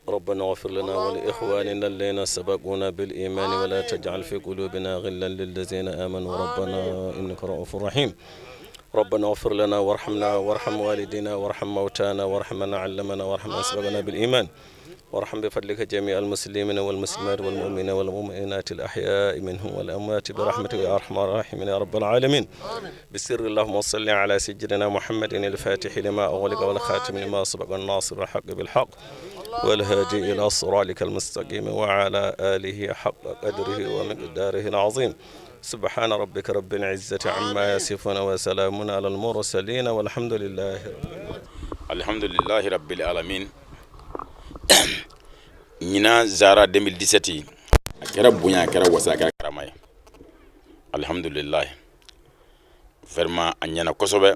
ربنا اغفر لنا ولإخواننا الذين سبقونا بالإيمان ولا تجعل في قلوبنا غلا للذين آمنوا ربنا إنك رؤوف رحيم ربنا اغفر لنا وارحمنا وارحم والدينا وارحم موتانا وارحم من علمنا وارحم من سبقنا بالإيمان وارحم بفضلك جميع المسلمين والمسلمات والمؤمنين والمؤمنات الأحياء منهم والأموات برحمتك يا أرحم الراحمين يا رب العالمين. بسر اللهم صل على سيدنا محمد الفاتح لما أغلق والخاتم لما سبق الناصر الحق بالحق والهادي إلى صراطك المستقيم وعلى آله حق قدره ومقداره العظيم. سبحان ربك رب العزة عما يصفون وسلام على المرسلين والحمد لله الحمد لله رب العالمين. ñina zara 2017 akera bunya akera wasa akera karamay alhamdulillah vraiment anyana kosobe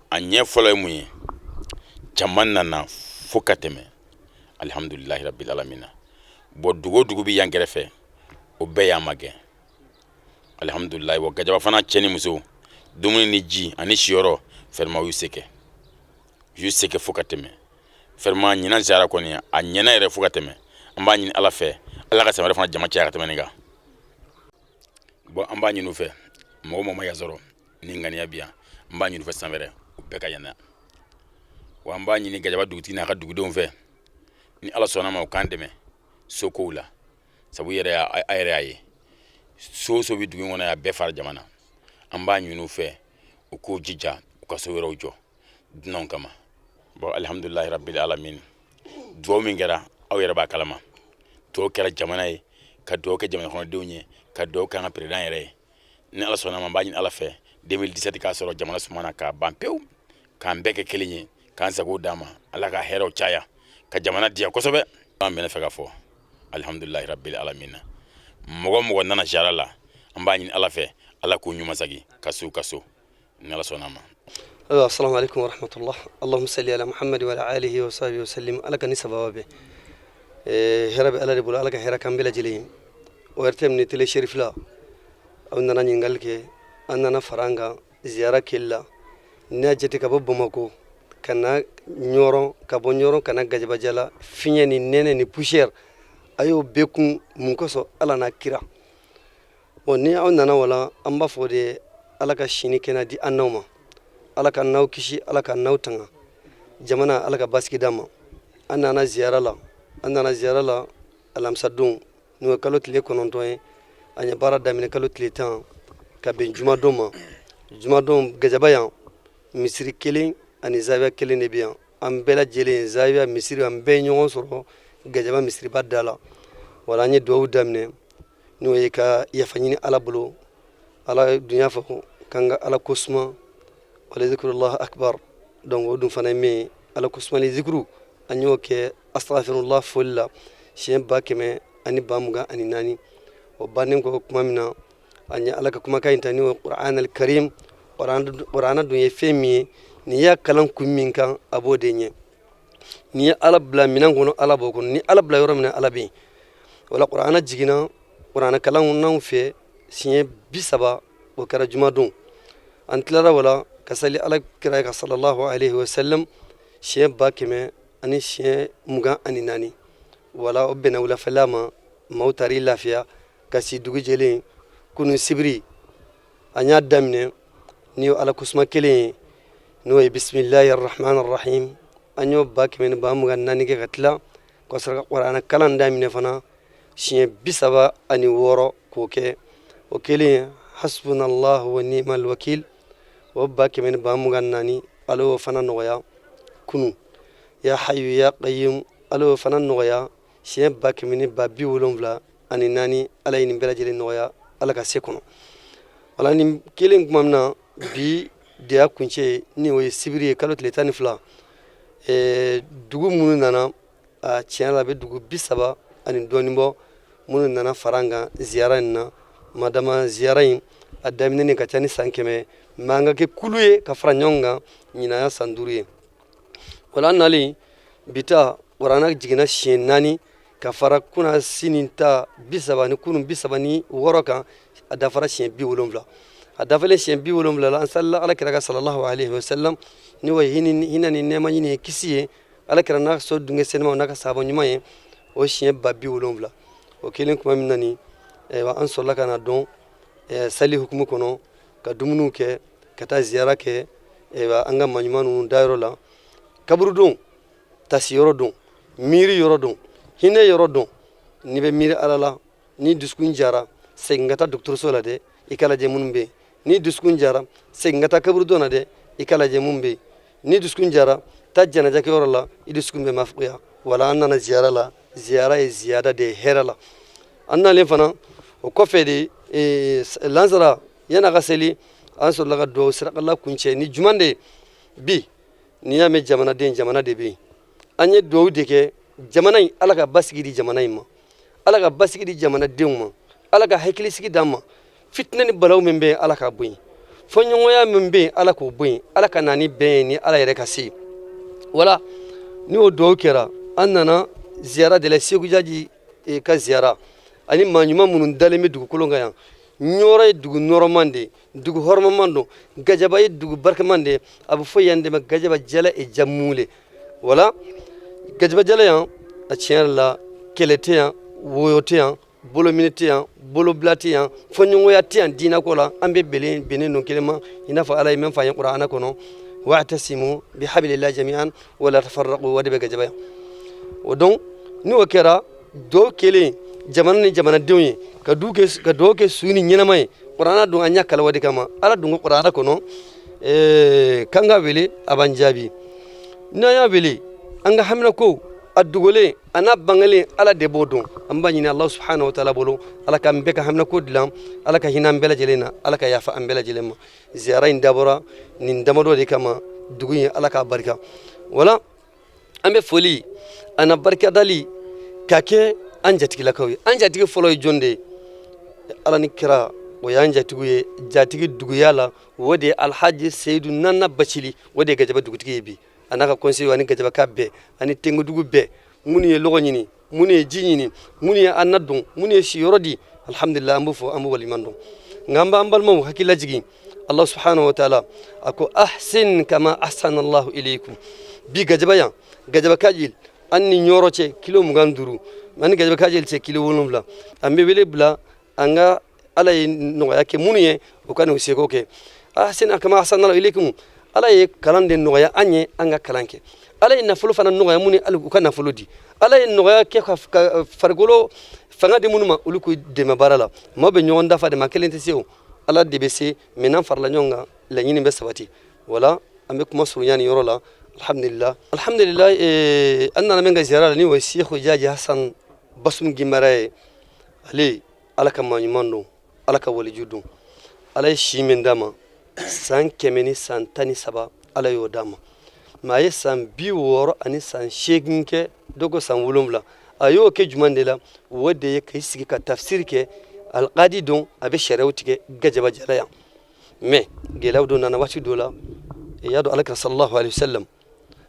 anye folo muyi jamanna na fokateme alhamdulillah rabbil alamin bo dugo bi yangere fe o be ya mage alhamdulillah wo gajaba fana cheni muso dumuni ni ji ani shioro vraiment yuseke fokateme ferma ñina zara ko ni a ñena yere fuga teme amba ñini ala fe ala ka sama refana jama ciya teme niga bo amba ñinu fe mo ya zoro ni ngani ya biya amba ñinu fe sanvere u be ka yana wa amba ñini gajaba duguti na ka dugudo fe ni ala sona ma kan deme soko la sabu yere ya ayre ayi so bi dugu ngona ya be far jamana amba ñinu fe u ko jija u ka so wero jo non kama bo alhamdulillah rabbil alamin do min gara aw yara ba kalama to kera jamana yi ka do ke jamana hono dewnye ka do ka president yere ni ala sona ma bañin ala fe 2017 ka soro jamana sumana ka bampew ka mbeke kelinye kan sago dama ala ka hero chaya ka jamana dia kosobe am bena fega fo alhamdulillah rabbil alamin mogo nana jarala ambañin ala fe ala ko nyuma sagi kaso ni ala sona ma. السلام عليكم ورحمة الله. اللهم صل على محمد وعلى آله وصحبه وسلم. على كني سبابه. هرب على ربول على كهرا كم بلا جلين. وارتم نتلي شريف لا. أننا نينغال كي أننا فرانغا زيارة كلا. ناجتي كبب بمكو. كنا نيورو كابو نيورو كنا جاجبا جلا. فيني نينه نبوشير. أيو بيكون منكسو على نكرا. وني أننا ولا أمبا فودي على كشيني كنا دي أنوما. ala ka naw kishi ala ka naw tanga jamana ala ka baski dama annana ziyara la alamsa dun no kalo tile kononto en anya bara damine kalo tile tan ka ben juma dom gajabayan misri kelen ani zawiya kelen ne biyan an bela jelen zawiya misri an be nyon soro gajaba misri badala wala nya do damne no e ka yafanyini ala bulo ala dunya fa kanga ala kosma wala zikrullah akbar donc wodum fana mi ala kusmali zikru anyoke astaghfirullah fulla shen bakeme ani bamuga ani nani o banim ko kuma mina anya ala ka kuma kayin tani qur'an al karim qur'ana dunya femi ni ya kalan kummin kan abode nye ni ala bla minan gono ala boko ni ala bla yoro mina ala be wala qur'ana jigina qur'ana kalan nan fe shen bisaba o kara jumadun antlara wala kasali ala kira ka sallallahu alaihi wasallam shen bakime ani shen muga ani nani wala obena wala falama mautari lafiya kasi dugu jele kunu sibri anya damne ni ala kusma kele no bismillahir rahmanir rahim anyo bakime ba muga nani ke katla ko sara qur'ana kalan damne fana shen bisaba ani woro koke o kele hasbunallahu wa ni'mal wakil وباك من بامغناني الو فنان نويا كنو يا حي يا قيوم الو فنان نويا شيب باك من بابي ولوملا اني ناني علي نبلاجل نويا على كاسيكونو ولا ني كيلين مامنا بي ديا كونشي ني وي سيبري كالوت لتاني فلا دوغو مونو نانا تشالا بي دوغو بيسابا اني دونيمبو مونو نانا فرانغا زيارنا ماداما زيارين adamine ka tani sankeme manga ke kuluye ka franyonga nyina ya sanduruye wala nali bita warana jigina shenani ka fara kuna sininta bisabani kunun bisabani woroka adafara shen bi wolomla adafale shen bi wolomla la salla ala kira sallallahu alaihi wasallam ni way hinani nema nyine kisiye ala kira na so dunge senma na ka sabo nyumaye o shen babbi wolomla o kelen kuma minani wa an solla kana don sali hukumu kono ka dumunu ke kata ziyara ke eba anga manyumanu dairo la kaburu don tasi yɔrɔ dɔn miiri yɔrɔ dɔn hinɛ yɔrɔ dɔn n'i bɛ miiri ala la ni dusukun jara segin ka taa dɔgɔtɔrɔso la dɛ i ka lajɛ minnu bɛ yen ni dusukun jara segin ka taa kaburu dɔn na dɛ i ka lajɛ minnu bɛ yen ni dusukun jara taa janajakɛyɔrɔ la i dusukun bɛ mafuya wala an nana ziyara la ziyara ye ziyada de ye hɛrɛ la an nalen fana o kɔfɛ de lansara yan'a ka seli an sɔrɔla ka dugawu sirakala kuncɛ ni juman de bi n'i y'a mɛn jamanaden jamana de bɛ yen an ye dugawu de kɛ jamana in ala ka basigi di jamana in ma ala ka basigi di jamanadenw ma ala ka hakilisigi d'an ma fitinɛ ni balawu min bɛ yen ala ka bɔ yen fɔɲɔgɔnya min bɛ yen ala k'o bɔ yen ala ka na ni bɛn ye ni ala yɛrɛ ka se wala ni o dugawu kɛra an nana ziyara de la segu jaji ka ziyara ani maa ɲuman minnu dalen bɛ dugukolo kan yan ɲɔrɔ ye dugu nɔrɔman de dugu hɔrɔnman don gajaba ye dugu barikaman de a bɛ fɔ yan de ma gajaba jala e jamule wala gajaba jala yan a tiɲɛ yɛrɛ la kɛlɛ tɛ yan woyo tɛ yan bolominɛ tɛ yan bolobila tɛ yan fɔɲɔgɔnya tɛ yan diinako la an bɛ bɛnnen don kelen ma i n'a fɔ ala ye min fɔ an ye kuranɛ kɔnɔ wa'tasimu bihablillahi jami'an wala tafarraqu o de bɛ gajaba yan o donc n'o kɛra dɔw kelen jamana ni jamanadenw ye ka dugawu kɛ su ni ɲɛnama ye kuranɛ dun an y'a kalawa de kama ala dun ko kuranɛ kɔnɔ k'an ka wele a b'an jaabi n'an y'a wele an ka hamina ko a dogolen a n'a bangelen ala de b'o dɔn an b'a ɲini ala subhanahu wa ta'ala bolo ala k'an bɛɛ ka hamina ko dilan ala ka hinɛ an bɛɛ lajɛlen na ala ka yafa an bɛɛ lajɛlen ma ziyara in dabɔra nin damadɔ de kama dugu in ala k'a barika wala an bɛ foli a na barikadali ka kɛ an jatigilakaw ye an jatigi fɔlɔ ye jɔn de ye ala ni kira o y'an jatigiw ye jatigi duguya la o de ye alhaji seyidu nana bacili o de ye gajaba dugutigi ye bi a n'a ka conseil ani gajabaka bɛɛ ani tengudugu bɛɛ minnu ye lɔgɔ ɲini minnu ye ji ɲini minnu ye an na dɔn minnu ye siyɔrɔ di alhamdulillah an b'o fɔ an b'o waliman dɔn nka an b'an balimaw hakili lajigin allah subhanahu wa ta'ala a ko ahsin kama ahsana allahu ilaykum bi gajaba yan gajabaka jil an ni ɲɔrɔ cɛ kilo 25 ani gajabaka jil cɛ kilo 7 an bɛ wele bila an ka ala ye nɔgɔya kɛ minnu ye u ka n'u seko kɛ ahsin kama ahsana allahu ilaykum ala ye kalan de nɔgɔya an ye an ka kalan kɛ ala ye nafolo fana nɔgɔya minnu ye u ka nafolo di ala ye nɔgɔya kɛ ka farikolo fanga di minnu ma olu k'u dɛmɛ baara la maaw bɛ ɲɔgɔn dafa de ma kelen tɛ se o ala de bɛ se mɛ n'an farala ɲɔgɔn kan laɲini bɛ sabati wala an bɛ kuma surunya nin yɔrɔ la alhamdulillah an nana min ka ziyara la ni o ye seku jaji hasan basum gimara ye ale ala ka maa ɲuman don ala ka waliju don ala ye si min d'a ma san 100 ni san 13 ala y'o d'a ma mɛ a ye san 60 ani san 8 kɛ dɔ ko san 7 a y'o kɛ juman de la o de ye k'i sigi ka tafsiri kɛ alqadi don a bɛ sariyaw tigɛ gajaba jala yan mɛ gɛlɛyaw don nana waati dɔ la i y'a dɔn alakira sallallahu alaihi wasallam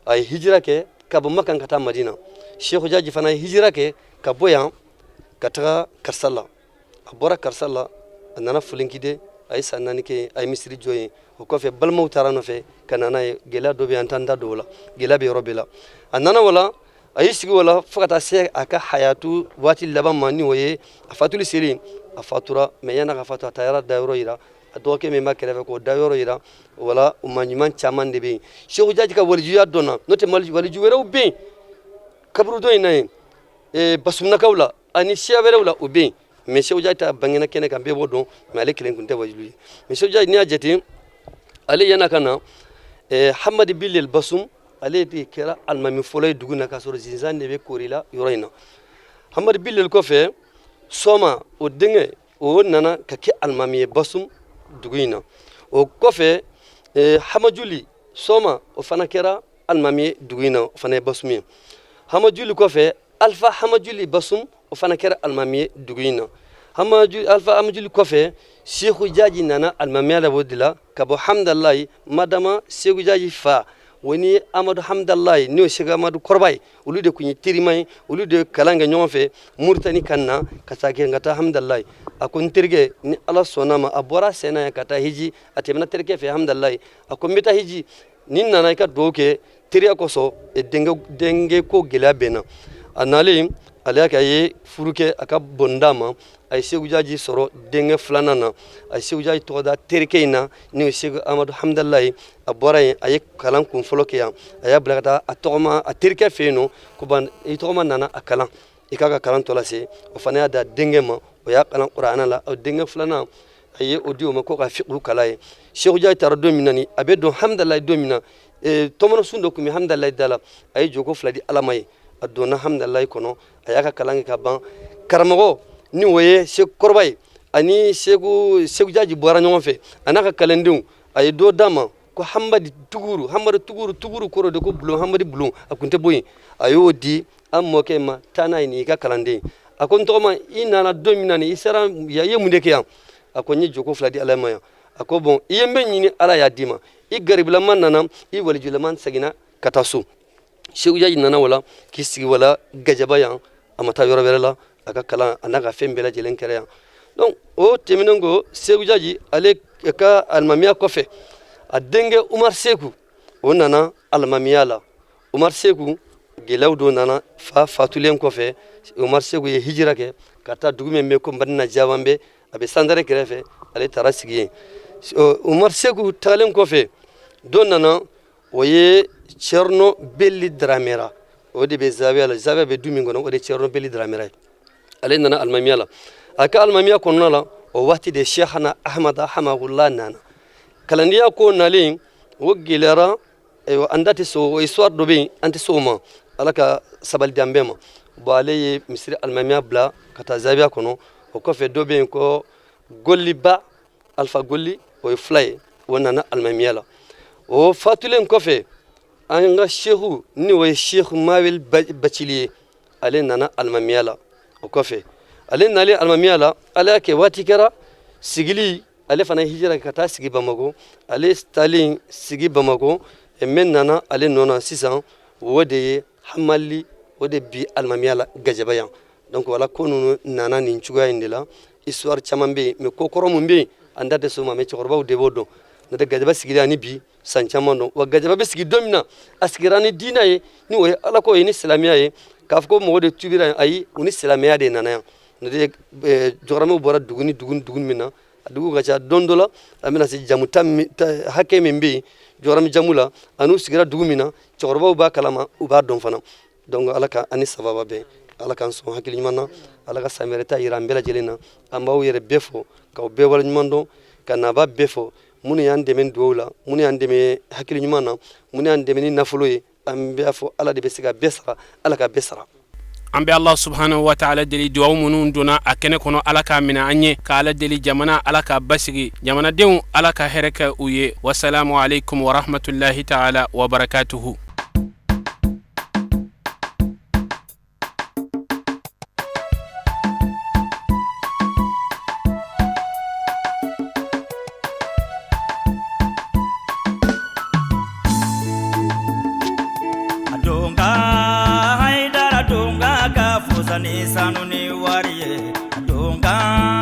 a ye hijira kɛ ka bɔ makan ka taa madina sheikhu jaji fana ye hijira kɛ ka bɔ yan ka taga karisala a bɔra karisala a nana folinkide a ye san 4 kɛ a ye misiri jɔ yen o kɔfɛ balimaw taara nɔfɛ ka na n'a ye gɛlɛya dɔ bɛ yen an t'an da don o la gɛlɛya bɛ yɔrɔ bɛɛ la a nana o la a y'i sigi o la fo ka taa se a ka hayatu waati laban ma ni o ye a fatuli seli a fatura mɛ yan'a ka fatu a taara dayɔrɔ yira a dɔgɔkɛ min b'a kɛrɛfɛ k'o dayɔrɔ yira wala o ma ɲuman caman de bɛ yen sheku jaji ka walijuya dɔnna n'o tɛ waliju wɛrɛw bɛ yen kaburu dɔ in na yen basumnakaw la ani siya wɛrɛw la o bɛ yen mɛ sheku jaji ta bangena kɛnɛ kan bɛɛ b'o dɔn mɛ ale kelen tun tɛ walilu ye mɛ sheku jaji n'i y'a jate ale yana ka na hamadi bilel basum ale de kɛra alimami fɔlɔ ye dugu in na k'a sɔrɔ zinzan de bɛ kori la yɔrɔ in na hamadi bilel kɔfɛ sɔma o denkɛ o nana ka kɛ alimami ye basum dugu in na o kɔfɛ hamajuli sɔma o fana kɛra alimami ye dugu in na o fana ye basum ye hamajuli kɔfɛ alfa hamajuli basum o fana kɛra alimami ye dugu in na alfa hamajuli kɔfɛ seku jaji nana alimamiya la o de la ka bɔ hamdalayi madama seku jaji fa o ni amadu hamdalayi n'o ye seku amadu kɔrɔba ye olu de tun ye terima ye olu de ye kalan kɛ ɲɔgɔn fɛ muritani kan na ka taa kɛ ka taa hamdalayi a ko n terikɛ ni ala sɔnna ma a bɔra sɛnɛ yan ka taa hiji a tɛmɛna terikɛ fɛ hamdalayi a ko n bɛ taa hiji ni n nana i ka dugawu kɛ teriya kosɔn denkɛ ko gɛlɛya bɛ n na a nalen ale y'a kɛ a ye furu kɛ a ka bonda ma a ye Segu Jaji sɔrɔ denkɛ filanan na a ye Segu Jaji tɔgɔ da terikɛ in na ni o ye Segu Amadu Hamdalayi ye a bɔra yen a ye kalan kun fɔlɔ kɛ yan a y'a bila ka taa a tɔgɔma a terikɛ fɛ yen nɔ ko ban i tɔgɔma nana a kalan i k'a ka kalan tɔ lase o fana y'a da denkɛ ma o y'a kalan kuranɛ la o denkɛ filanan a ye o di o ma ko ka fiqhu kala ye Segu Jaji taara don min na ni a bɛ dɔn Hamdalayi don min na tɔmɔnɔsun dɔ tun bɛ Hamdalayi da la a ye joko fila di Ala ma ye a donna Hamdalayi kɔnɔ a y'a ka kalan kɛ ka ban karamɔgɔ ni o ye Segu kɔrɔba ye ani Segu Jaji bɔra ɲɔgɔn fɛ a n'a ka kalandenw a ye dɔ d'a ma ko Hamadi Tuguru kɔrɔ de ko bulon Hamadi bulon a kun tɛ bɔ yen a y'o di an mɔkɛ ma taa n'a ye nin i ka kalanden a ko n tɔgɔma i nana don min na nin i sera i ye mun de kɛ yan a ko n ye joko fila di Ala ma yan a ko bon i ye n bɛ ɲini Ala y'a d'i ma i garibilama nana i walijulama seginna ka taa so Segu Jaji nana wala k'i sigi wala Gajaba yan a ma taa yɔrɔ wɛrɛ la a ka kalan a n'a ka fɛn bɛɛ lajɛlen kɛra yan donc o tɛmɛnen ko Segu Jaji ale ka alimamiya kɔfɛ a denkɛ Umar Seku o nana alimamiya la Umar Seku gɛlɛyaw dɔ nana fa fatulen kɔfɛ Umar Seku ye hijira kɛ ka taa dugu min bɛ ko Madina Jawanbe a bɛ Sandare kɛrɛfɛ ale taara sigi yen Umar Seku tagalen kɔfɛ dɔ nana o ye Cerno Belli Dramera o de bɛ Zawiya la Zawiya bɛ du min kɔnɔ o de ye Cerno Belli Dramera ye ale nana alimamiya la a ka alimamiya kɔnɔna la o waati de Sheikhana Ahmada Hamahullah nana kalandiya ko nalen o gɛlɛyara an da tɛ so o histoire dɔ bɛ yen an tɛ se o ma Ala ka sabali di an bɛɛ ma bon ale ye misiri alimamiya bila ka taa Zawiya kɔnɔ o kɔfɛ dɔ bɛ yen ko Golliba Alpha Golli o ye fila ye o nana alimamiya la o fatulen kɔfɛ an ka shehu ni o ye Sheikh Mawel Bacili ye ale nana alimamiya la o kɔfɛ ale nalen alimamiya la ala y'a kɛ waati kɛra sigili ale fana ye hijira ka taa sigi Bamako ale taalen sigi Bamako min nana ale nɔ na sisan o de ye Hamali o de bi alimamiya la Gajaba yan donc wala ko ninnu nana nin cogoya in de la histoire caman bɛ yen mais ko kɔrɔ mun bɛ yen an da tɛ se o ma mais cɛkɔrɔbaw de b'o dɔn n'o tɛ Gajaba sigili ani bi san caman dɔn wa Gajaba bɛ sigi don min na a sigira ni diinɛ ye ni o ye Ala ko ye ni silamɛya ye k'a fɔ ko mɔgɔ de tubira ayi u ni silamɛya de nana yan n'o tɛ jɔkɔrɔmaw bɔra dugu ni dugu min na a dugu ka ca don dɔ la a bɛna se jamu hakɛ min bɛ yen jɔkɔrɔmi jamu la an'u sigira dugu min na cɛkɔrɔbaw b'a kalama u b'a dɔn fana donc Ala ka ani sababa bɛn Ala k'an sɔn hakili ɲuman na Ala ka san wɛrɛ ta yira an bɛɛ lajɛlen na an b'aw yɛrɛ bɛɛ fɔ k'aw bɛɛ wale ɲuman dɔn ka naaba bɛɛ fɔ minnu y'an dɛmɛ dugawu la minnu y'an dɛmɛ hakili ɲuman na minnu y'an dɛmɛ ni nafolo ye an bɛɛ fɔ Ala de bɛ se ka bɛɛ sara Ala ka bɛɛ sara an bɛ Allah subhanahu wa ta'ala deli duwawu minnu donna a kɛnɛ kɔnɔ Ala k'a minɛ an ye ka Ala deli jamana Ala k'a basigi jamanadenw Ala ka hɛrɛ kɛ u ye wasalamu alaikum wa rahmatullahi ta'ala wa barakatuhu Ni sanu ni wariye donga